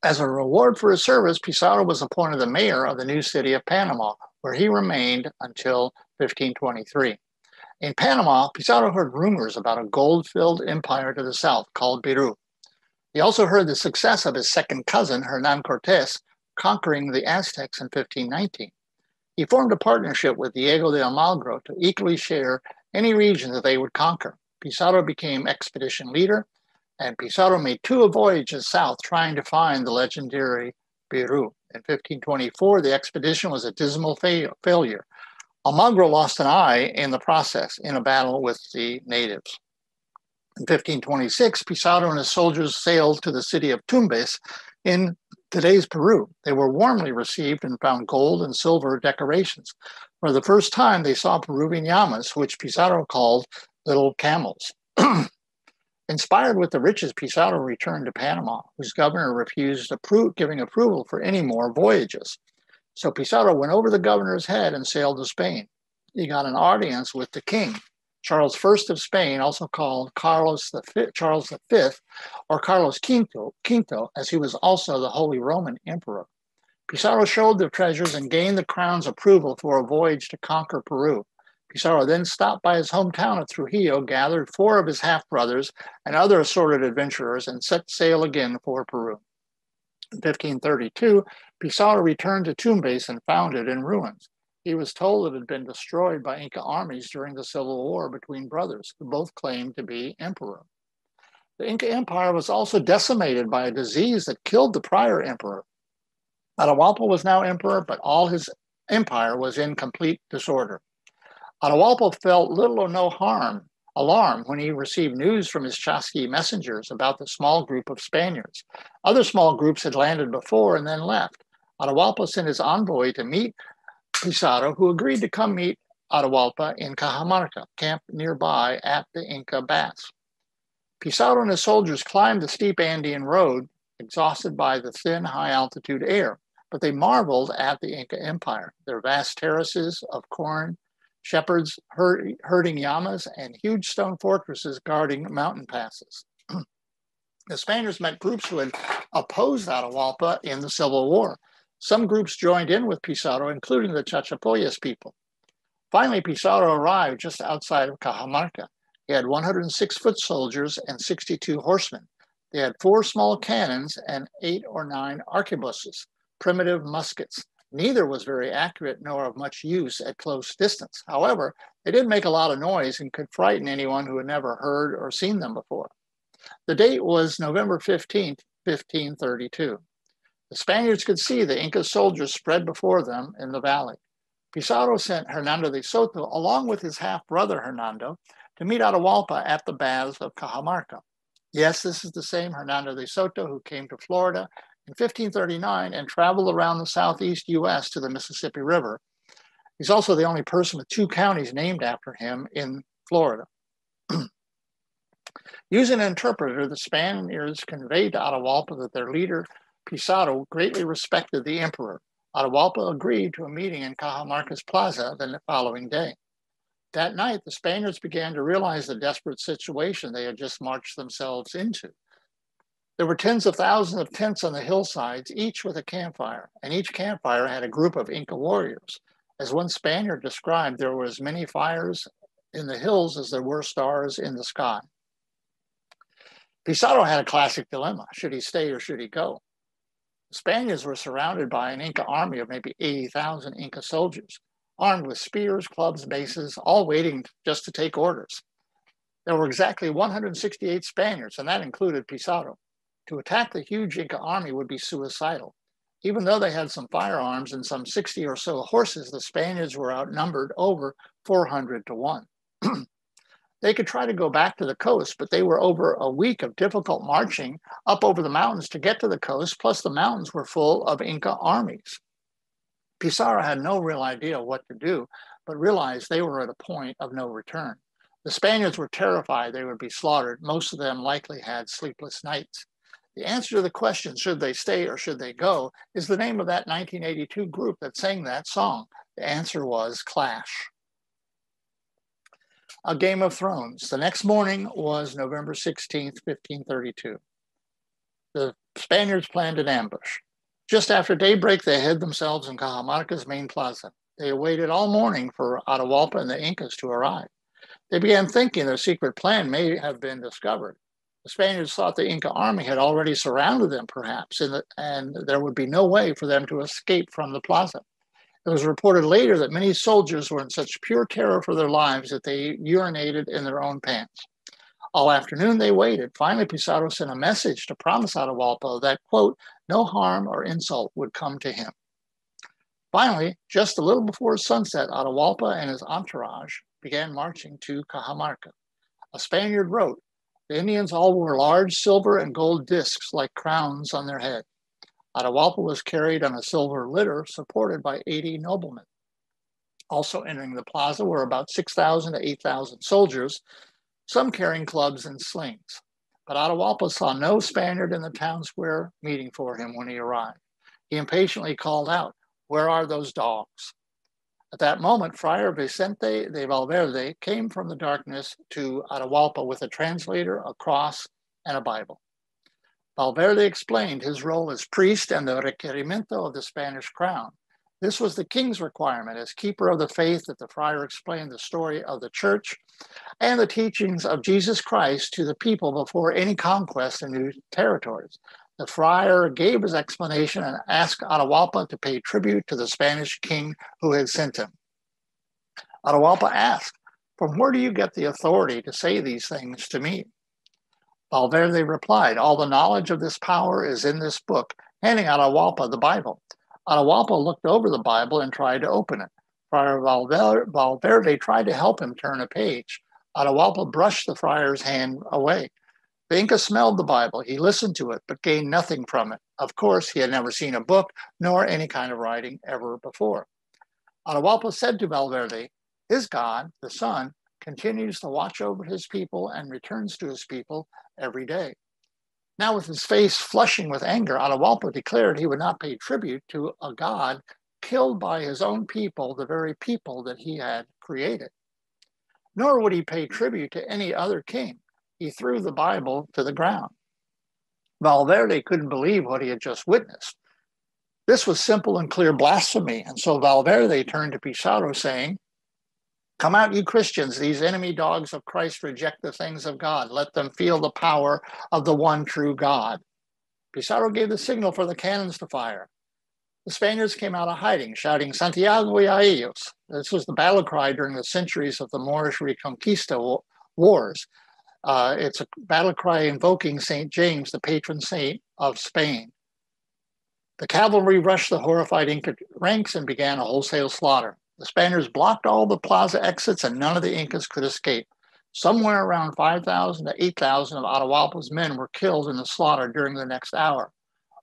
As a reward for his service, Pizarro was appointed the mayor of the new city of Panama, where he remained until 1523. In Panama, Pizarro heard rumors about a gold-filled empire to the south called Peru. He also heard the success of his second cousin, Hernan Cortés, conquering the Aztecs in 1519. He formed a partnership with Diego de Almagro to equally share any region that they would conquer. Pizarro became expedition leader, and Pizarro made two voyages south trying to find the legendary Peru. In 1524, the expedition was a dismal failure. Almagro lost an eye in the process in a battle with the natives. In 1526, Pizarro and his soldiers sailed to the city of Tumbes in today's Peru. They were warmly received and found gold and silver decorations. For the first time, they saw Peruvian llamas, which Pizarro called little camels. Inspired with the riches, Pizarro returned to Panama, whose governor refused giving approval for any more voyages. So Pizarro went over the governor's head and sailed to Spain. He got an audience with the king, Charles I of Spain, also called Charles V, or Carlos Quinto, as he was also the Holy Roman Emperor. Pizarro showed the treasures and gained the crown's approval for a voyage to conquer Peru. Pizarro then stopped by his hometown of Trujillo, gathered 4 of his half-brothers and other assorted adventurers, and set sail again for Peru. In 1532, Pizarro returned to Tumbes and found it in ruins. He was told it had been destroyed by Inca armies during the civil war between brothers, who both claimed to be emperor. The Inca Empire was also decimated by a disease that killed the prior emperor. Atahualpa was now emperor, but all his empire was in complete disorder. Atahualpa felt little or no alarm when he received news from his Chasqui messengers about the small group of Spaniards. Other small groups had landed before and then left. Atahualpa sent his envoy to meet Pizarro, who agreed to come meet Atahualpa in Cajamarca, camped nearby at the Inca Baths. Pizarro and his soldiers climbed the steep Andean road, exhausted by the thin, high-altitude air, but they marveled at the Inca Empire, their vast terraces of corn, shepherds herding llamas, and huge stone fortresses guarding mountain passes. The Spaniards met groups who had opposed Atahualpa in the Civil War. Some groups joined in with Pizarro, including the Chachapoyas people. Finally, Pizarro arrived just outside of Cajamarca. He had 106 foot soldiers and 62 horsemen. They had 4 small cannons and 8 or 9 arquebuses, primitive muskets. Neither was very accurate nor of much use at close distance. However, they did make a lot of noise and could frighten anyone who had never heard or seen them before. The date was November 15th, 1532. The Spaniards could see the Inca soldiers spread before them in the valley. Pizarro sent Hernando de Soto, along with his half-brother Hernando, to meet Atahualpa at the baths of Cajamarca. Yes, this is the same Hernando de Soto who came to Florida in 1539 and traveled around the southeast U.S. to the Mississippi River. He's also the only person with 2 counties named after him in Florida. Using an interpreter, the Spaniards conveyed to Atahualpa that their leader, Pizarro, greatly respected the emperor. Atahualpa agreed to a meeting in Cajamarca's plaza the following day. That night, the Spaniards began to realize the desperate situation they had just marched themselves into. There were tens of thousands of tents on the hillsides, each with a campfire, and each campfire had a group of Inca warriors. As one Spaniard described, there were as many fires in the hills as there were stars in the sky. Pizarro had a classic dilemma. Should he stay or should he go? The Spaniards were surrounded by an Inca army of maybe 80,000 Inca soldiers, armed with spears, clubs, maces, all waiting just to take orders. There were exactly 168 Spaniards, and that included Pizarro. To attack the huge Inca army would be suicidal. Even though they had some firearms and some 60 or so horses, the Spaniards were outnumbered over 400 to 1. They could try to go back to the coast, but they were over a week of difficult marching up over the mountains to get to the coast, plus the mountains were full of Inca armies. Pizarro had no real idea what to do, but realized they were at a point of no return. The Spaniards were terrified they would be slaughtered. Most of them likely had sleepless nights. The answer to the question, should they stay or should they go, is the name of that 1982 group that sang that song. The answer was Clash. A Game of Thrones. The next morning was November 16th, 1532. The Spaniards planned an ambush. Just after daybreak, they hid themselves in Cajamarca's main plaza. They awaited all morning for Atahualpa and the Incas to arrive. They began thinking their secret plan may have been discovered. The Spaniards thought the Inca army had already surrounded them, perhaps, and there would be no way for them to escape from the plaza. It was reported later that many soldiers were in such pure terror for their lives that they urinated in their own pants. All afternoon they waited. Finally, Pizarro sent a message to promise Atahualpa that, quote, no harm or insult would come to him. Finally, just a little before sunset, Atahualpa and his entourage began marching to Cajamarca. A Spaniard wrote, the Indians all wore large silver and gold discs like crowns on their head. Atahualpa was carried on a silver litter supported by 80 noblemen. Also entering the plaza were about 6,000 to 8,000 soldiers, some carrying clubs and slings. But Atahualpa saw no Spaniard in the town square meeting for him when he arrived. He impatiently called out, where are those dogs? At that moment, Friar Vicente de Valverde came from the darkness to Atahualpa with a translator, a cross, and a Bible. Valverde explained his role as priest and the requerimiento of the Spanish crown. This was the king's requirement as keeper of the faith that the friar explained the story of the church and the teachings of Jesus Christ to the people before any conquest in new territories. The friar gave his explanation and asked Atahualpa to pay tribute to the Spanish king who had sent him. Atahualpa asked, from where do you get the authority to say these things to me? Valverde replied, all the knowledge of this power is in this book, handing Atahualpa the Bible. Atahualpa looked over the Bible and tried to open it. Friar Valverde tried to help him turn a page. Atahualpa brushed the friar's hand away. The Inca smelled the Bible. He listened to it, but gained nothing from it. Of course, he had never seen a book, nor any kind of writing ever before. Atahualpa said to Valverde, his God, the sun, continues to watch over his people and returns to his people every day. Now, with his face flushing with anger, Atahualpa declared he would not pay tribute to a God killed by his own people, the very people that he had created. Nor would he pay tribute to any other king. he threw the Bible to the ground. Valverde couldn't believe what he had just witnessed. This was simple and clear blasphemy, and so Valverde turned to Pizarro saying, "Come out, you Christians, these enemy dogs of Christ reject the things of God. Let them feel the power of the one true God." Pizarro gave the signal for the cannons to fire. The Spaniards came out of hiding, shouting, "Santiago y a ellos." This was the battle cry during the centuries of the Moorish Reconquista wars. It's a battle cry invoking St. James, the patron saint of Spain. The cavalry rushed the horrified Inca ranks and began a wholesale slaughter. The Spaniards blocked all the plaza exits and none of the Incas could escape. Somewhere around 5,000 to 8,000 of Atahualpa's men were killed in the slaughter during the next hour.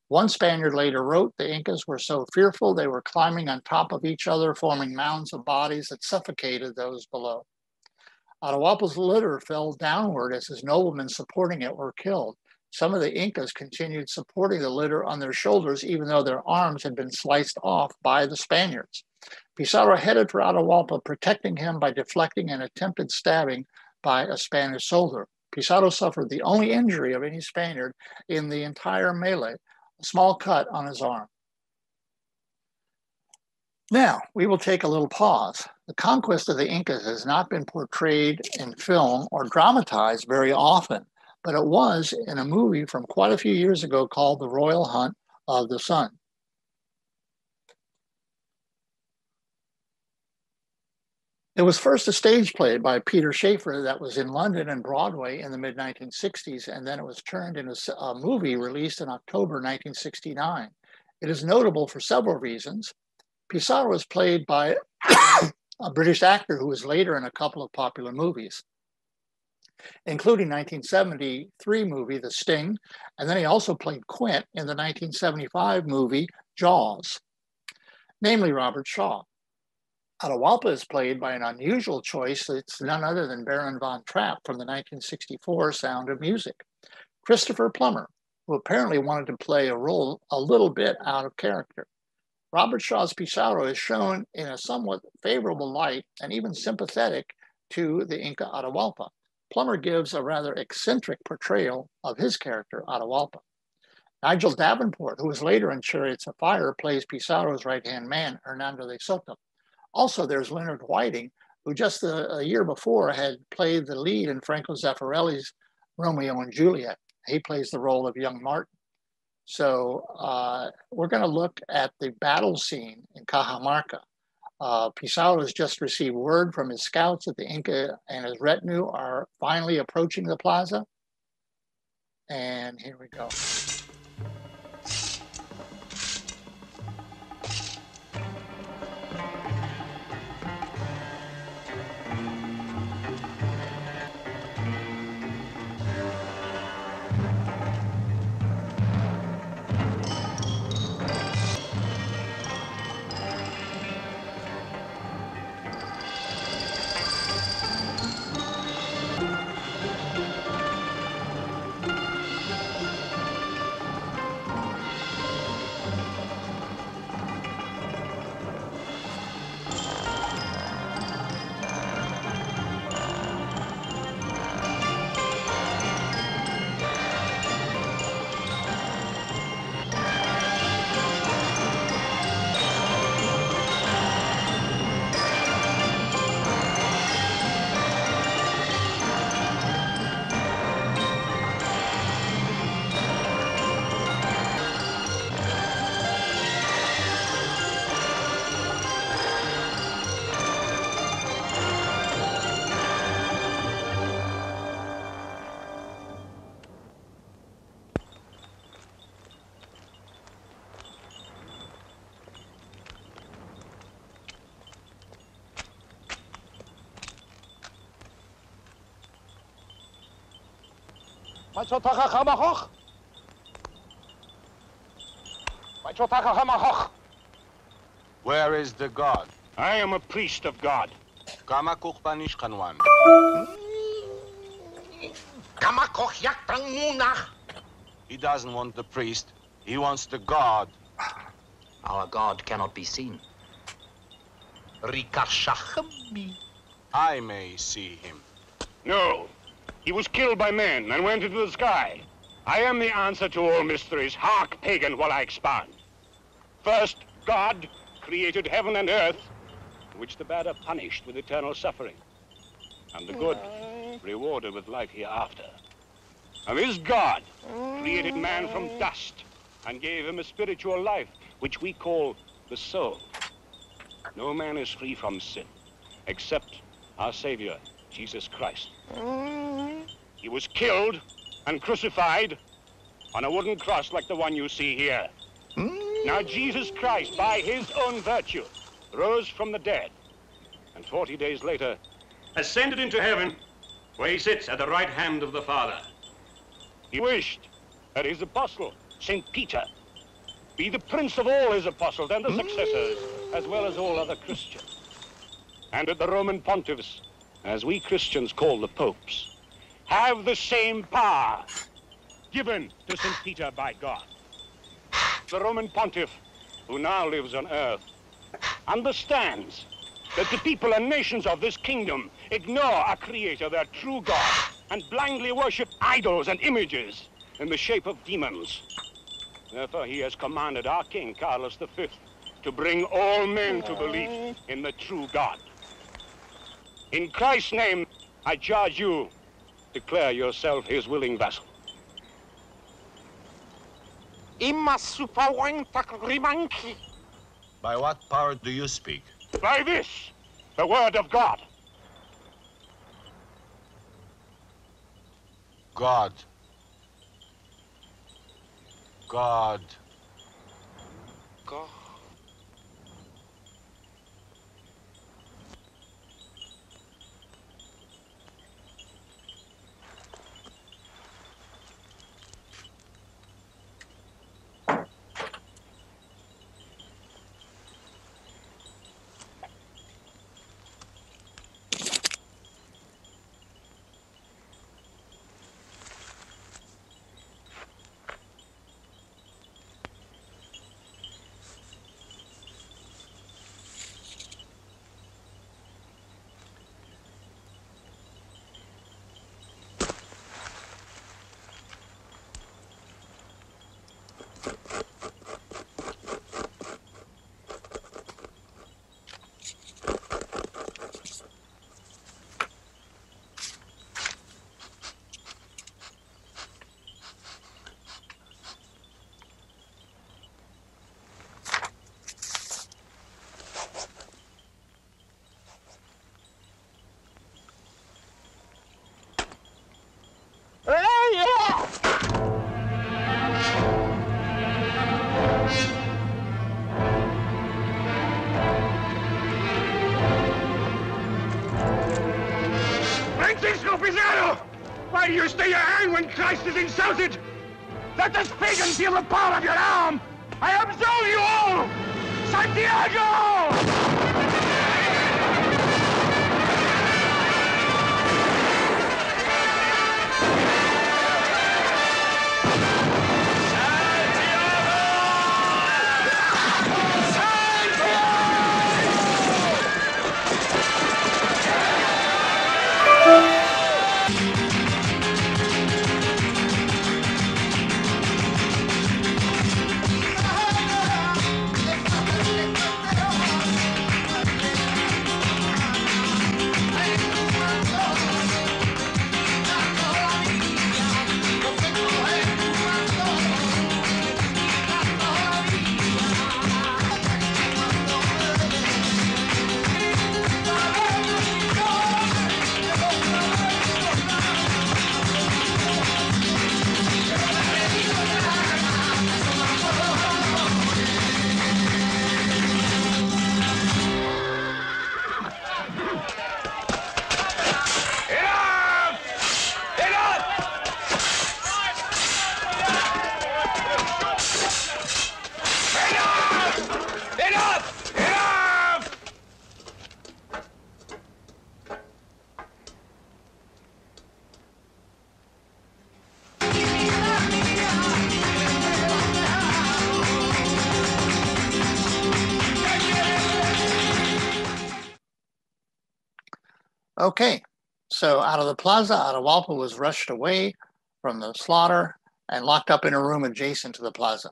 One Spaniard later wrote, "The Incas were so fearful they were climbing on top of each other, forming mounds of bodies that suffocated those below." Atahualpa's litter fell downward as his noblemen supporting it were killed. Some of the Incas continued supporting the litter on their shoulders, even though their arms had been sliced off by the Spaniards. Pizarro headed for Atahualpa, protecting him by deflecting an attempted stabbing by a Spanish soldier. Pizarro suffered the only injury of any Spaniard in the entire melee, a small cut on his arm. Now, we will take a little pause. The conquest of the Incas has not been portrayed in film or dramatized very often, but it was in a movie from quite a few years ago called The Royal Hunt of the Sun. It was first a stage play by Peter Shaffer that was in London and Broadway in the mid-1960s, and then it was turned into a movie released in October 1969. It is notable for several reasons. Pizarro was played by a British actor who was later in a couple of popular movies, including 1973 movie The Sting, and then he also played Quint in the 1975 movie Jaws, namely Robert Shaw. Atahualpa is played by an unusual choice that's none other than Baron von Trapp from the 1964 Sound of Music, Christopher Plummer, who apparently wanted to play a role a little bit out of character. Robert Shaw's Pizarro is shown in a somewhat favorable light and even sympathetic to the Inca Atahualpa. Plummer gives a rather eccentric portrayal of his character, Atahualpa. Nigel Davenport, who was later in Chariots of Fire, plays Pizarro's right-hand man, Hernando de Soto. Also, there's Leonard Whiting, who just a year before had played the lead in Franco Zeffirelli's Romeo and Juliet. He plays the role of young Martin. So we're going to look at the battle scene in Cajamarca. Pizarro has just received word from his scouts that the Inca and his retinue are finally approaching the plaza. And here we go. Where is the God? I am a priest of God. He doesn't want the priest. He wants the God. Our God cannot be seen. I may see him. No, He was killed by men and went into the sky. I am the answer to all mysteries. Hark, pagan, while I expound. First, God created heaven and earth, which the bad are punished with eternal suffering, and the good rewarded with life hereafter. And this God created man from dust and gave him a spiritual life, which we call the soul. No man is free from sin, except our Savior, Jesus Christ. He was killed and crucified on a wooden cross like the one you see here. Now Jesus Christ, by his own virtue, rose from the dead, and 40 days later ascended into heaven, where he sits at the right hand of the Father. He wished that his apostle, St. Peter, be the prince of all his apostles and the successors, as well as all other Christians. And that the Roman pontiffs, as we Christians call the popes, have the same power given to St. Peter by God. The Roman pontiff, who now lives on earth, understands that the people and nations of this kingdom ignore our Creator, their true God, and blindly worship idols and images in the shape of demons. Therefore, he has commanded our King, Carlos V, to bring all men to belief in the true God. In Christ's name, I charge you, declare yourself his willing vassal. By what power do you speak? By this, the word of God. God. God. God. Francisco Pizarro! Why do you stay your hand when Christ is insulted? Let this pagan feel the power of your arm! I absolve you all! Santiago! Okay, So out of the plaza, Atahualpa was rushed away from the slaughter and locked up in a room adjacent to the plaza.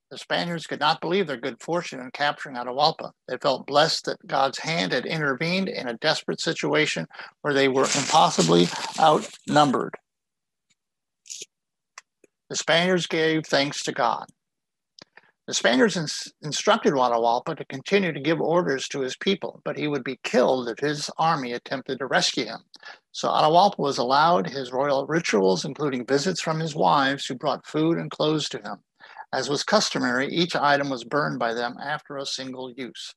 The Spaniards could not believe their good fortune in capturing Atahualpa. They felt blessed that God's hand had intervened in a desperate situation where they were impossibly outnumbered. The Spaniards gave thanks to God. The Spaniards instructed Atahualpa to continue to give orders to his people, but he would be killed if his army attempted to rescue him. So Atahualpa was allowed his royal rituals, including visits from his wives who brought food and clothes to him. As was customary, each item was burned by them after a single use.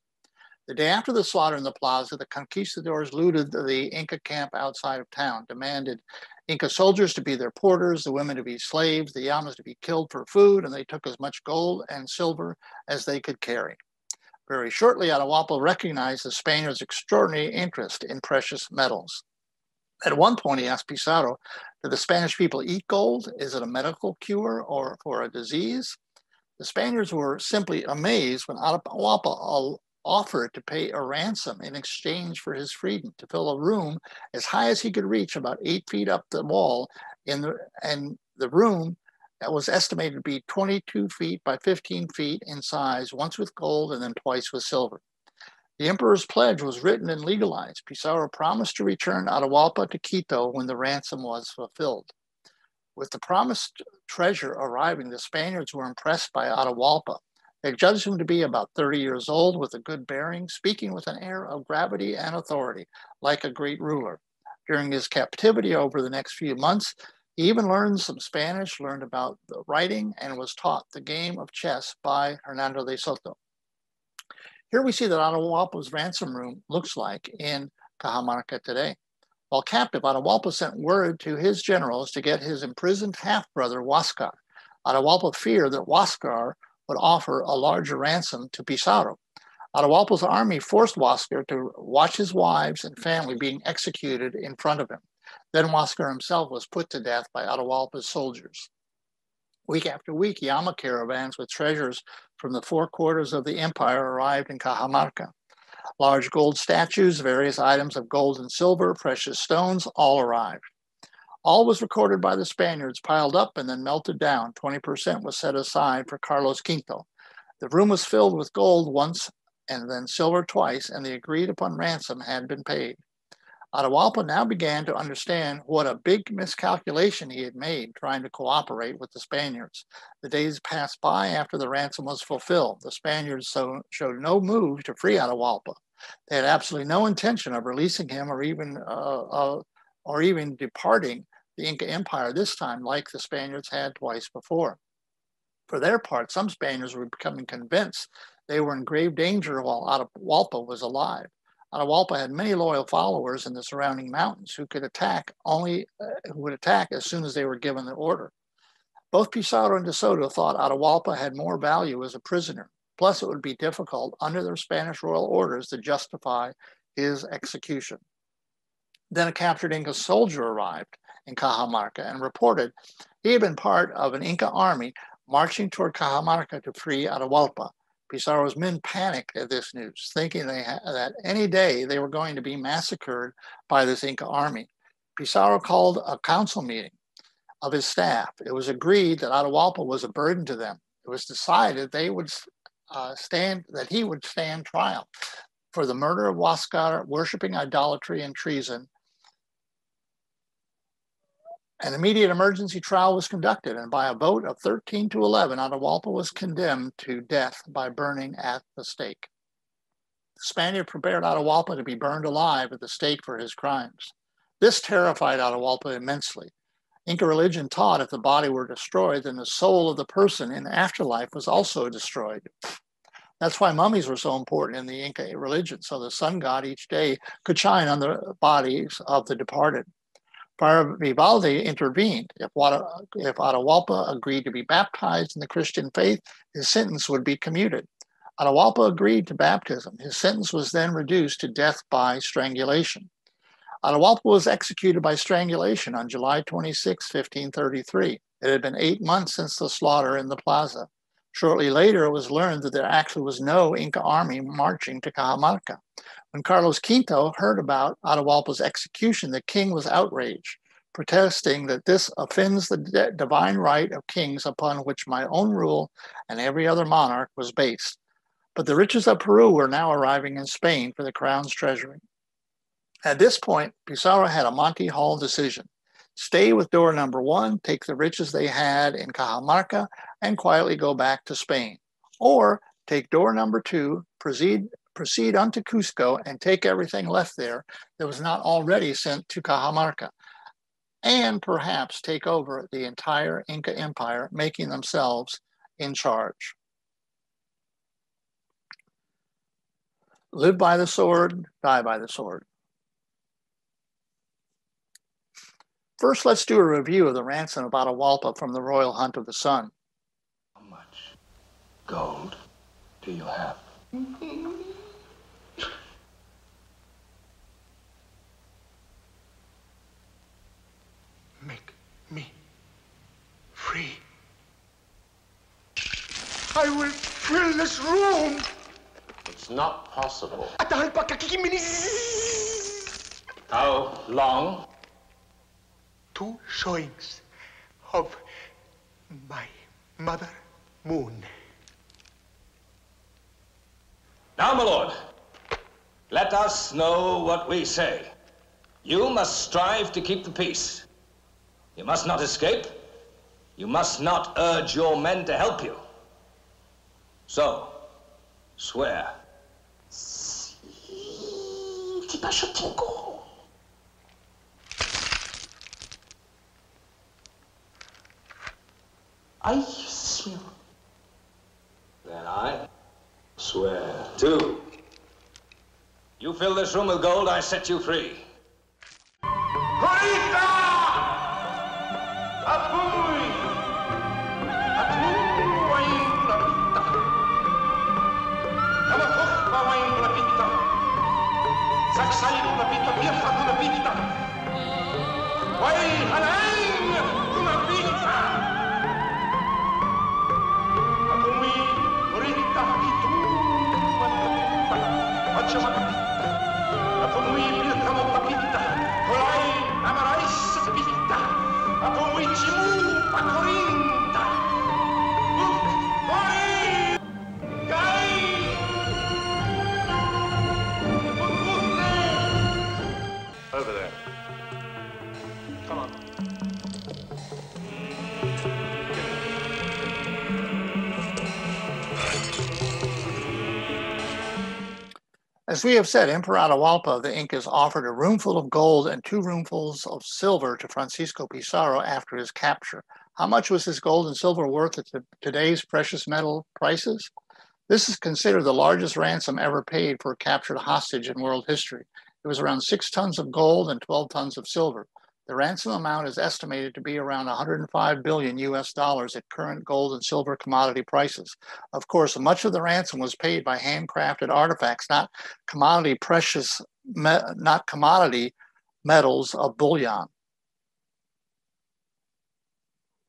The day after the slaughter in the plaza, the conquistadors looted the Inca camp outside of town, demanded Inca soldiers to be their porters, the women to be slaves, the llamas to be killed for food, and they took as much gold and silver as they could carry. Very shortly, Atahualpa recognized the Spaniards' extraordinary interest in precious metals. At one point, he asked Pizarro, "Do the Spanish people eat gold? Is it a medical cure or for a disease?" The Spaniards were simply amazed when Atahualpa offered to pay a ransom in exchange for his freedom, to fill a room as high as he could reach, about 8 feet up the wall, and the room that was estimated to be 22 feet by 15 feet in size, once with gold and then twice with silver. The emperor's pledge was written and legalized. Pizarro promised to return Atahualpa to Quito when the ransom was fulfilled. With the promised treasure arriving, the Spaniards were impressed by Atahualpa. They judged him to be about 30 years old, with a good bearing, speaking with an air of gravity and authority, like a great ruler. During his captivity over the next few months, he even learned some Spanish, learned about the writing, and was taught the game of chess by Hernando de Soto. Here we see that Atahualpa's ransom room looks like in Cajamarca today. While captive, Atahualpa sent word to his generals to get his imprisoned half-brother, Huáscar. Atahualpa feared that Huáscar would offer a larger ransom to Pizarro. Atahualpa's army forced Huáscar to watch his wives and family being executed in front of him. Then Huáscar himself was put to death by Atahualpa's soldiers. Week after week, llama caravans with treasures from the 4 quarters of the empire arrived in Cajamarca. Large gold statues, various items of gold and silver, precious stones, all arrived. All was recorded by the Spaniards, piled up and then melted down. 20% was set aside for Carlos V. The room was filled with gold once and then silver twice, and the agreed upon ransom had been paid. Atahualpa now began to understand what a big miscalculation he had made trying to cooperate with the Spaniards. The days passed by after the ransom was fulfilled. The Spaniards showed no move to free Atahualpa. They had absolutely no intention of releasing him or even departing the Inca Empire this time, like the Spaniards had twice before. For their part, some Spaniards were becoming convinced they were in grave danger while Atahualpa was alive. Atahualpa had many loyal followers in the surrounding mountains who would attack as soon as they were given the order. Both Pizarro and De Soto thought Atahualpa had more value as a prisoner. Plus, it would be difficult under their Spanish royal orders to justify his execution. Then a captured Inca soldier arrived in Cajamarca and reported he had been part of an Inca army marching toward Cajamarca to free Atahualpa. Pizarro's men panicked at this news, thinking that any day they were going to be massacred by this Inca army. Pizarro called a council meeting of his staff. It was agreed that Atahualpa was a burden to them. It was decided he would stand trial for the murder of Huáscar, worshiping idolatry and treason. An immediate emergency trial was conducted, and by a vote of 13 to 11, Atahualpa was condemned to death by burning at the stake. The Spaniard prepared Atahualpa to be burned alive at the stake for his crimes. This terrified Atahualpa immensely. Inca religion taught if the body were destroyed, then the soul of the person in afterlife was also destroyed. That's why mummies were so important in the Inca religion, so the sun god each day could shine on the bodies of the departed. Friar Vivaldi intervened. If Atahualpa agreed to be baptized in the Christian faith, his sentence would be commuted. Atahualpa agreed to baptism. His sentence was then reduced to death by strangulation. Atahualpa was executed by strangulation on July 26, 1533. It had been 8 months since the slaughter in the plaza. Shortly later, it was learned that there actually was no Inca army marching to Cajamarca. When Carlos V heard about Atahualpa's execution, the king was outraged, protesting that this offends the divine right of kings upon which my own rule and every other monarch was based. But the riches of Peru were now arriving in Spain for the crown's treasury. At this point, Pizarro had a Monty Hall decision. Stay with door number 1, take the riches they had in Cajamarca, and quietly go back to Spain. Or take door number 2, proceed unto Cusco, and take everything left there that was not already sent to Cajamarca, and perhaps take over the entire Inca Empire, making themselves in charge. Live by the sword, die by the sword. First, let's do a review of the ransom of Atahualpa from the Royal Hunt of the Sun. How much gold do you have? Make me free. I will fill this room. It's not possible. Atahualpa Kakikimini. How long? 2 showings of my mother moon. Now, my lord, let us know what we say. You must strive to keep the peace. You must not escape. You must not urge your men to help you. So, swear. I swear. Then I swear too. You fill this room with gold, I set you free. Corita! Apuy! Apuy lapita. Namakuha wain lapita. Saksay lapita, vieja lapita. Way halain lapita. Apuy, corita, itu manapita. Pachamakapita. Apuy, vieja lapita. Colai amarais pita. Apuy, chimu pacorinta. Oi! Gai! Over there. Come on. As we have said, Emperor Atahualpa of the Incas offered a roomful of gold and 2 roomfuls of silver to Francisco Pizarro after his capture. How much was this gold and silver worth at today's precious metal prices? This is considered the largest ransom ever paid for a captured hostage in world history. It was around 6 tons of gold and 12 tons of silver. The ransom amount is estimated to be around $105 billion at current gold and silver commodity prices. Of course, much of the ransom was paid by handcrafted artifacts, not commodity metals of bullion.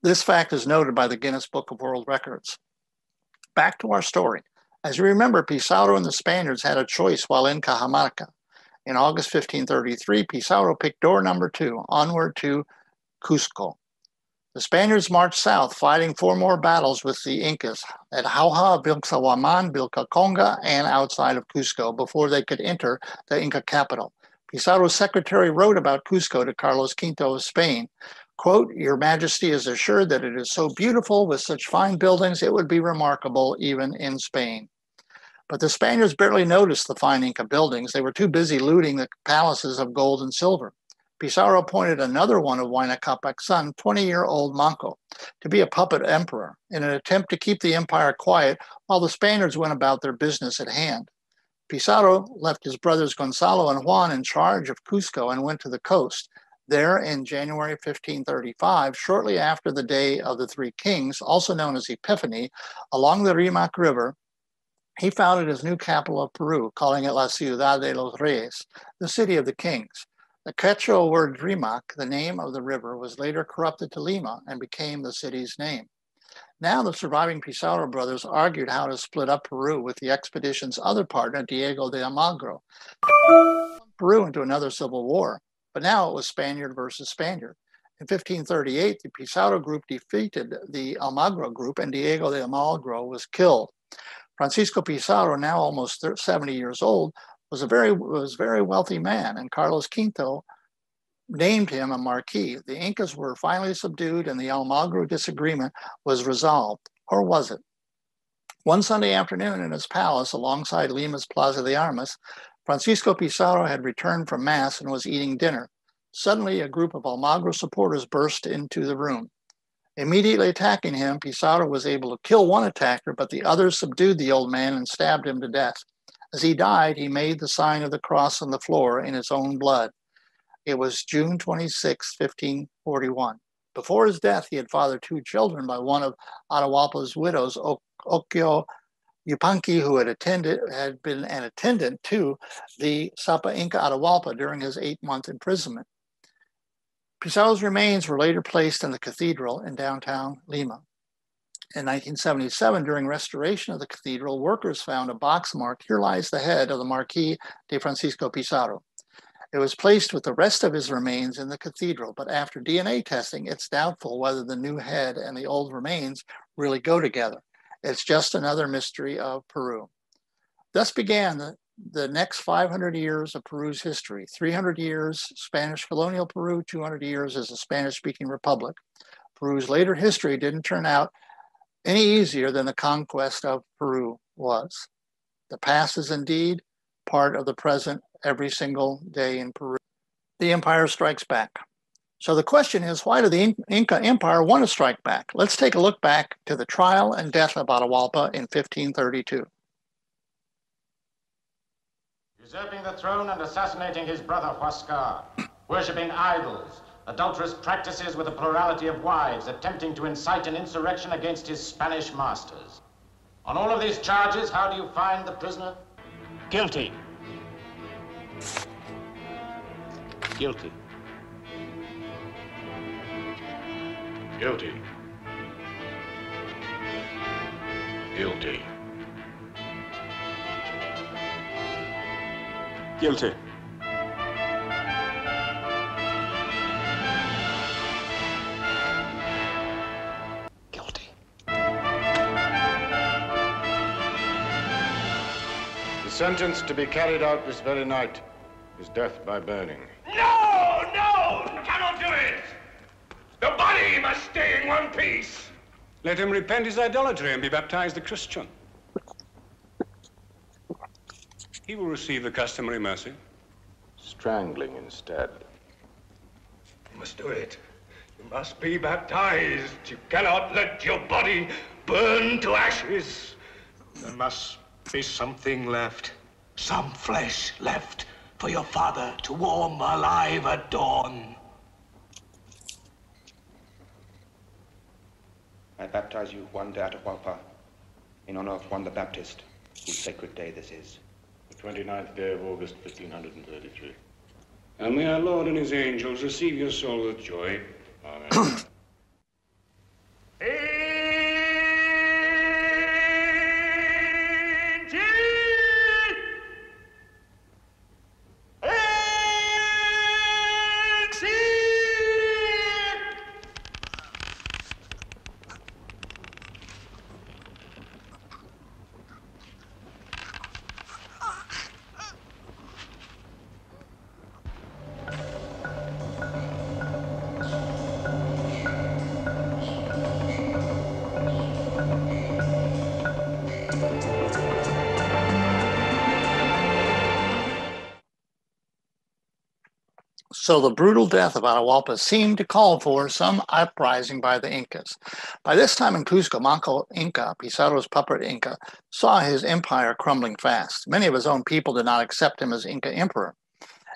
This fact is noted by the Guinness Book of World Records. Back to our story. As you remember, Pizarro and the Spaniards had a choice while in Cajamarca. In August 1533, Pizarro picked door number 2, onward to Cusco. The Spaniards marched south, fighting 4 more battles with the Incas at Jauja, Vilcabamba, Vilcaconga, and outside of Cusco before they could enter the Inca capital. Pizarro's secretary wrote about Cusco to Carlos V of Spain, quote, "Your Majesty is assured that it is so beautiful with such fine buildings, it would be remarkable even in Spain." But the Spaniards barely noticed the fine Inca buildings. They were too busy looting the palaces of gold and silver. Pizarro appointed another one of Huayna Capac's son, 20-year-old Manco, to be a puppet emperor in an attempt to keep the empire quiet while the Spaniards went about their business at hand. Pizarro left his brothers Gonzalo and Juan in charge of Cusco and went to the coast. There, in January 1535, shortly after the Day of the Three Kings, also known as Epiphany, along the Rimac River, he founded his new capital of Peru, calling it La Ciudad de los Reyes, the city of the kings. The Quechua word Rimac, the name of the river, was later corrupted to Lima and became the city's name. Now the surviving Pizarro brothers argued how to split up Peru with the expedition's other partner, Diego de Almagro. Peru into another civil war, but now it was Spaniard versus Spaniard. In 1538, the Pizarro group defeated the Almagro group, and Diego de Almagro was killed. Francisco Pizarro, now almost 70 years old, was a very wealthy man, and Carlos V named him a marquis. The Incas were finally subdued, and the Almagro disagreement was resolved, or was it? One Sunday afternoon in his palace alongside Lima's Plaza de Armas, Francisco Pizarro had returned from Mass and was eating dinner. Suddenly, a group of Almagro supporters burst into the room. Immediately attacking him, Pizarro was able to kill one attacker, but the others subdued the old man and stabbed him to death. As he died, he made the sign of the cross on the floor in his own blood. It was June 26, 1541. Before his death, he had fathered 2 children by one of Atahualpa's widows, Occhio Yupanqui, who had been an attendant to the Sapa Inca Atahualpa during his 8-month imprisonment. Pizarro's remains were later placed in the cathedral in downtown Lima. In 1977, during restoration of the cathedral, workers found a box marked, "Here lies the head of the Marquis de Francisco Pizarro." It was placed with the rest of his remains in the cathedral, but after DNA testing, it's doubtful whether the new head and the old remains really go together. It's just another mystery of Peru. Thus began the next 500 years of Peru's history. 300 years Spanish colonial Peru, 200 years as a Spanish-speaking republic. Peru's later history didn't turn out any easier than the conquest of Peru was. The past is indeed part of the present every single day in Peru. The empire strikes back. So the question is, why did the Inca Empire want to strike back? Let's take a look back to the trial and death of Atahualpa in 1532. Usurping the throne and assassinating his brother Huascar, worshipping idols, adulterous practices with a plurality of wives, attempting to incite an insurrection against his Spanish masters. On all of these charges, how do you find the prisoner? Guilty. Guilty. Guilty. Guilty. Guilty. Guilty. The sentence to be carried out this very night is death by burning. No! No! Cannot do it! The body must stay in one piece! Let him repent his idolatry and be baptized a Christian. He will receive the customary mercy. Strangling instead. You must do it. You must be baptized. You cannot let your body burn to ashes. There must be something left. Some flesh left for your father to warm alive at dawn. I baptize you, Juan de Atahualpa, in honor of Juan the Baptist, whose sacred day this is. The 29th day of August, 1533. And may our Lord and his angels receive your soul with joy. Amen. So the brutal death of Atahualpa seemed to call for some uprising by the Incas. By this time in Cusco, Manco Inca, Pizarro's puppet Inca, saw his empire crumbling fast. Many of his own people did not accept him as Inca emperor.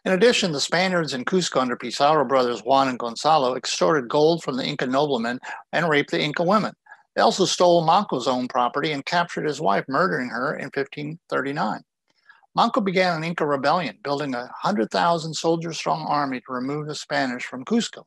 In addition, the Spaniards in Cusco under Pizarro brothers Juan and Gonzalo extorted gold from the Inca noblemen and raped the Inca women. They also stole Manco's own property and captured his wife, murdering her in 1539. Manco began an Inca rebellion, building a 100,000 soldier-strong army to remove the Spanish from Cusco.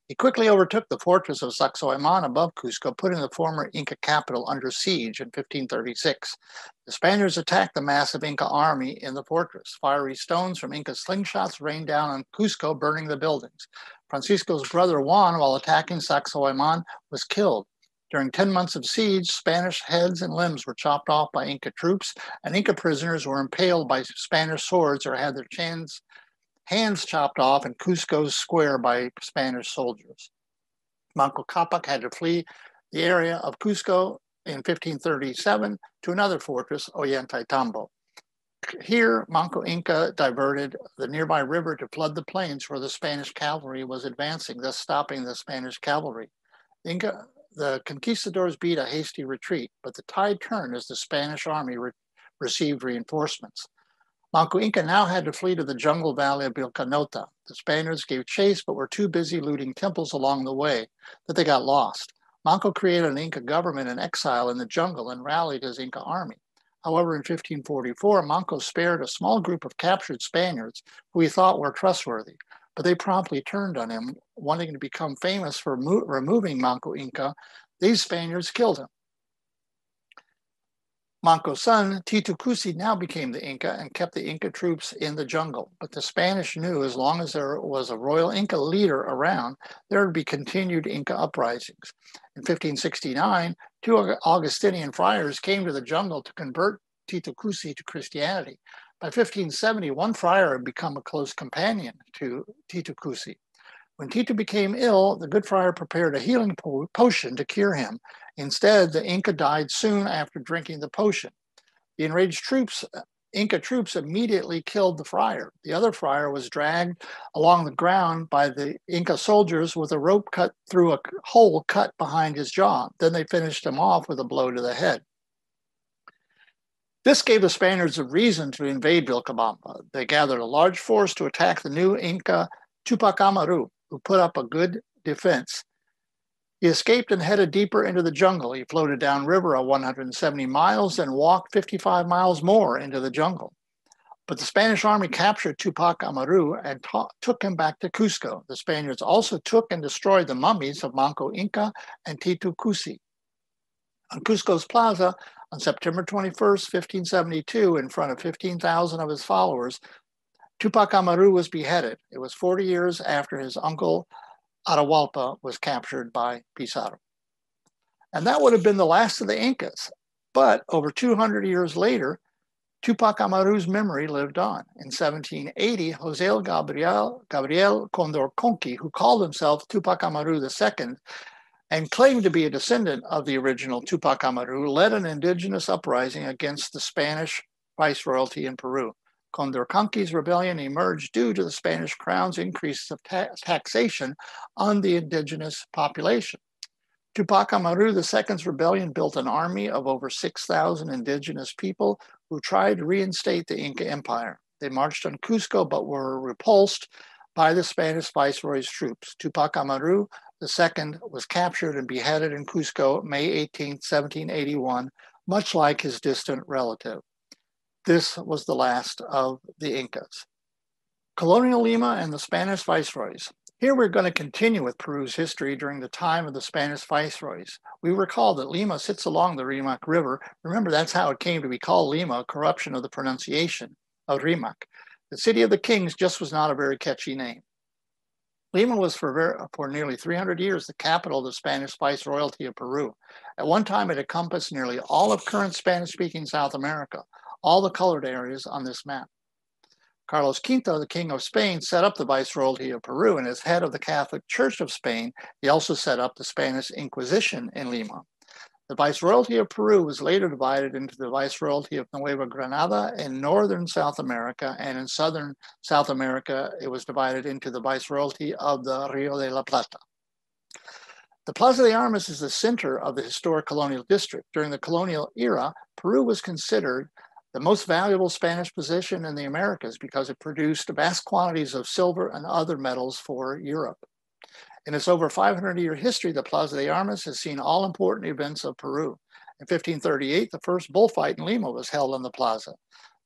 He quickly overtook the fortress of Sacsayhuaman above Cusco, putting the former Inca capital under siege in 1536. The Spaniards attacked the massive Inca army in the fortress. Fiery stones from Inca slingshots rained down on Cusco, burning the buildings. Francisco's brother Juan, while attacking Sacsayhuaman, was killed. During 10 months of siege, Spanish heads and limbs were chopped off by Inca troops, and Inca prisoners were impaled by Spanish swords or had their hands chopped off in Cusco's square by Spanish soldiers. Manco Capac had to flee the area of Cusco in 1537 to another fortress, Ollantaytambo. Here, Manco Inca diverted the nearby river to flood the plains where the Spanish cavalry was advancing, thus stopping the Spanish cavalry. The conquistadors beat a hasty retreat, but the tide turned as the Spanish army received reinforcements. Manco Inca now had to flee to the jungle valley of Vilcanota. The Spaniards gave chase but were too busy looting temples along the way that they got lost. Manco created an Inca government in exile in the jungle and rallied his Inca army. However, in 1544, Manco spared a small group of captured Spaniards who he thought were trustworthy, but they promptly turned on him. Wanting to become famous for removing Manco Inca, these Spaniards killed him. Manco's son, Titu Cusi, now became the Inca and kept the Inca troops in the jungle. But the Spanish knew as long as there was a royal Inca leader around, there would be continued Inca uprisings. In 1569, two Augustinian friars came to the jungle to convert Titu Cusi to Christianity. By 1570, one friar had become a close companion to Titu Cusi. When Titu became ill, the good friar prepared a healing potion to cure him. Instead, the Inca died soon after drinking the potion. The enraged Inca troops immediately killed the friar. The other friar was dragged along the ground by the Inca soldiers with a rope cut through a hole cut behind his jaw. Then they finished him off with a blow to the head. This gave the Spaniards a reason to invade Vilcabamba. They gathered a large force to attack the new Inca Tupac Amaru, who put up a good defense. He escaped and headed deeper into the jungle. He floated downriver 170 miles and walked 55 miles more into the jungle. But the Spanish army captured Tupac Amaru and took him back to Cusco. The Spaniards also took and destroyed the mummies of Manco Inca and Titu Cusi. On Cusco's plaza, on September 21st, 1572, in front of 15,000 of his followers, Tupac Amaru was beheaded. It was 40 years after his uncle Atahualpa was captured by Pizarro. And that would have been the last of the Incas. But over 200 years later, Tupac Amaru's memory lived on. In 1780, José Gabriel Condorcanqui, who called himself Tupac Amaru II and claimed to be a descendant of the original Tupac Amaru, led an indigenous uprising against the Spanish viceroyalty in Peru. Condorcanqui's rebellion emerged due to the Spanish crown's increase of taxation on the indigenous population. Tupac Amaru II's rebellion built an army of over 6,000 indigenous people who tried to reinstate the Inca Empire. They marched on Cusco but were repulsed by the Spanish viceroy's troops. Tupac Amaru II was captured and beheaded in Cusco May 18, 1781, much like his distant relative. This was the last of the Incas. Colonial Lima and the Spanish viceroys. Here we're going to continue with Peru's history during the time of the Spanish viceroys. We recall that Lima sits along the Rimac River. Remember, that's how it came to be called Lima, a corruption of the pronunciation of Rimac. The city of the kings just was not a very catchy name. Lima was for nearly 300 years the capital of the Spanish viceroyalty of Peru. At one time, it encompassed nearly all of current Spanish-speaking South America, all the colored areas on this map. Carlos V, the King of Spain, set up the Viceroyalty of Peru, and as head of the Catholic Church of Spain, he also set up the Spanish Inquisition in Lima. The Viceroyalty of Peru was later divided into the Viceroyalty of Nueva Granada in northern South America, and in southern South America, it was divided into the Viceroyalty of the Rio de la Plata. The Plaza de Armas is the center of the historic colonial district. During the colonial era, Peru was considered the most valuable Spanish position in the Americas because it produced vast quantities of silver and other metals for Europe. In its over 500-year history, the Plaza de Armas has seen all important events of Peru. In 1538, the first bullfight in Lima was held on the plaza.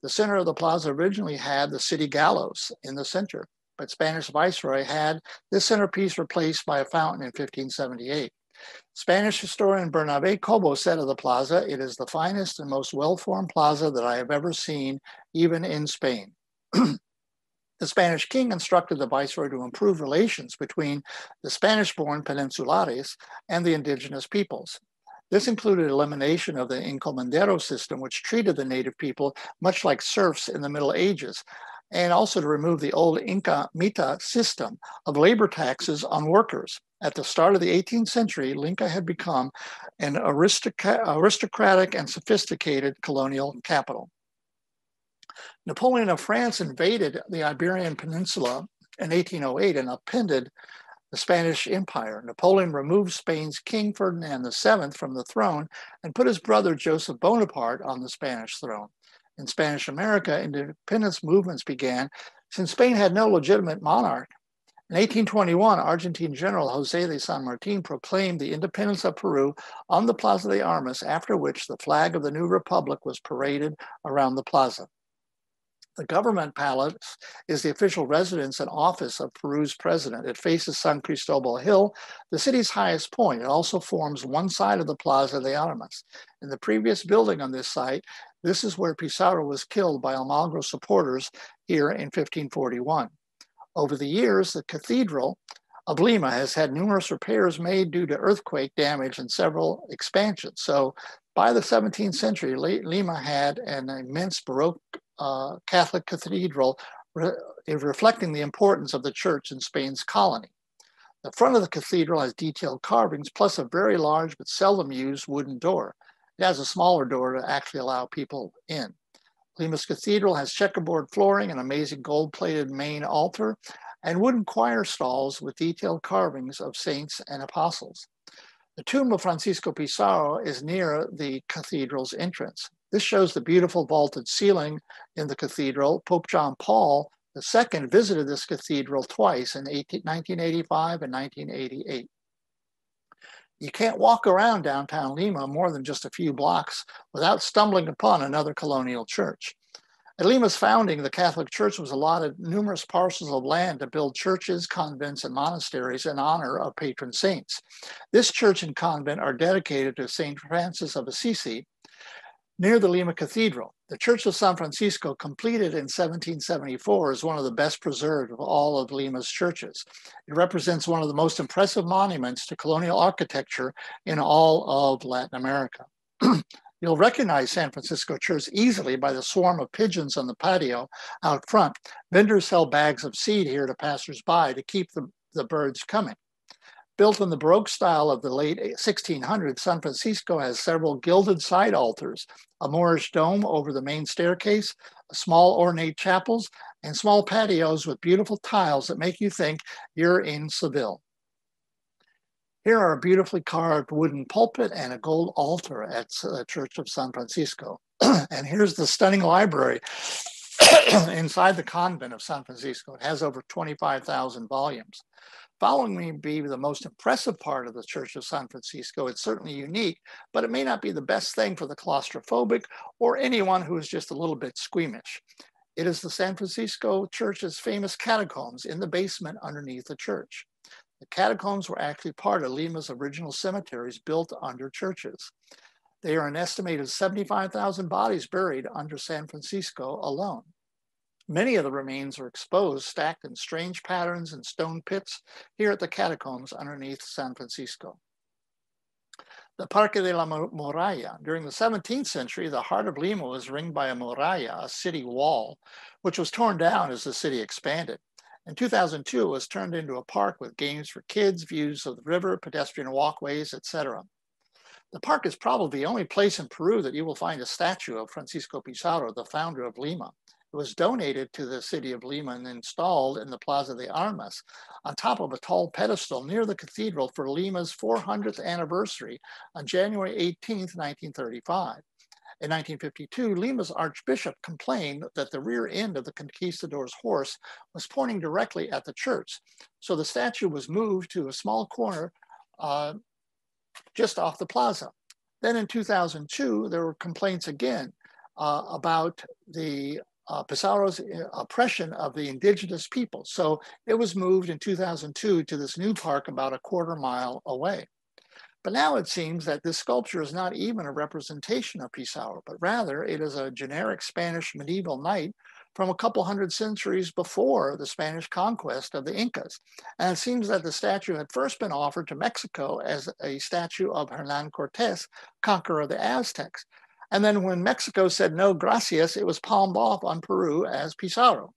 The center of the plaza originally had the city gallows in the center. but Spanish viceroy had this centerpiece replaced by a fountain in 1578. Spanish historian Bernabé Cobo said of the plaza, "It is the finest and most well-formed plaza that I have ever seen, even in Spain." The Spanish king instructed the viceroy to improve relations between the Spanish-born peninsulares and the indigenous peoples. This included elimination of the encomendero system, which treated the native people much like serfs in the Middle Ages, and also to remove the old Inca mita system of labor taxes on workers. At the start of the 18th century, Inca had become an aristocratic and sophisticated colonial capital. Napoleon of France invaded the Iberian Peninsula in 1808 and upended the Spanish Empire. Napoleon removed Spain's King Ferdinand VII from the throne and put his brother Joseph Bonaparte on the Spanish throne. In Spanish America, independence movements began since Spain had no legitimate monarch. In 1821, Argentine General José de San Martín proclaimed the independence of Peru on the Plaza de Armas, after which the flag of the new republic was paraded around the plaza. The government palace is the official residence and office of Peru's president. It faces San Cristobal Hill, the city's highest point. It also forms one side of the Plaza de Armas. In the previous building on this site, this is where Pizarro was killed by Almagro supporters here in 1541. Over the years, the Cathedral of Lima has had numerous repairs made due to earthquake damage and several expansions. So by the 17th century, Lima had an immense Baroque Catholic cathedral reflecting the importance of the church in Spain's colony. The front of the cathedral has detailed carvings, plus a very large but seldom used wooden door. It has a smaller door to actually allow people in. Lima's cathedral has checkerboard flooring, an amazing gold-plated main altar, and wooden choir stalls with detailed carvings of saints and apostles. The tomb of Francisco Pizarro is near the cathedral's entrance. This shows the beautiful vaulted ceiling in the cathedral. Pope John Paul II visited this cathedral twice in 1985 and 1988. You can't walk around downtown Lima more than just a few blocks without stumbling upon another colonial church. At Lima's founding, the Catholic Church was allotted numerous parcels of land to build churches, convents, and monasteries in honor of patron saints. This church and convent are dedicated to St. Francis of Assisi near the Lima Cathedral. The Church of San Francisco, completed in 1774, is one of the best preserved of all of Lima's churches. It represents one of the most impressive monuments to colonial architecture in all of Latin America. You'll recognize San Francisco Church easily by the swarm of pigeons on the patio out front. Vendors sell bags of seed here to passersby to keep the birds coming. Built in the Baroque style of the late 1600s, San Francisco has several gilded side altars, a Moorish dome over the main staircase, small ornate chapels, and small patios with beautiful tiles that make you think you're in Seville. Here are a beautifully carved wooden pulpit and a gold altar at the Church of San Francisco. And here's the stunning library inside the convent of San Francisco. It has over 25,000 volumes. Following me be the most impressive part of the Church of San Francisco. It's certainly unique, but it may not be the best thing for the claustrophobic or anyone who is just a little bit squeamish. It is the San Francisco Church's famous catacombs in the basement underneath the church. The catacombs were actually part of Lima's original cemeteries built under churches. There are an estimated 75,000 bodies buried under San Francisco alone. Many of the remains are exposed, stacked in strange patterns and stone pits here at the catacombs underneath San Francisco. The Parque de la Muralla. During the 17th century, the heart of Lima was ringed by a muralla, a city wall, which was torn down as the city expanded. In 2002, it was turned into a park with games for kids, views of the river, pedestrian walkways, etc. The park is probably the only place in Peru that you will find a statue of Francisco Pizarro, the founder of Lima. It was donated to the city of Lima and installed in the Plaza de Armas on top of a tall pedestal near the cathedral for Lima's 400th anniversary on January 18, 1935. In 1952, Lima's archbishop complained that the rear end of the conquistador's horse was pointing directly at the church. So the statue was moved to a small corner just off the plaza. Then in 2002, there were complaints again about the Pizarro's oppression of the indigenous people. So it was moved in 2002 to this new park about a quarter mile away. But now it seems that this sculpture is not even a representation of Pizarro, but rather it is a generic Spanish medieval knight from a couple hundred centuries before the Spanish conquest of the Incas. And it seems that the statue had first been offered to Mexico as a statue of Hernan Cortés, conqueror of the Aztecs. And then when Mexico said no gracias, it was palmed off on Peru as Pizarro.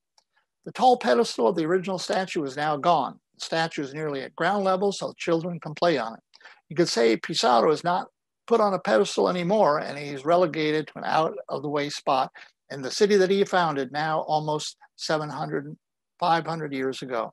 The tall pedestal of the original statue is now gone. The statue is nearly at ground level, so children can play on it. You could say Pizarro is not put on a pedestal anymore, and he's relegated to an out-of-the-way spot in the city that he founded now almost 500 years ago.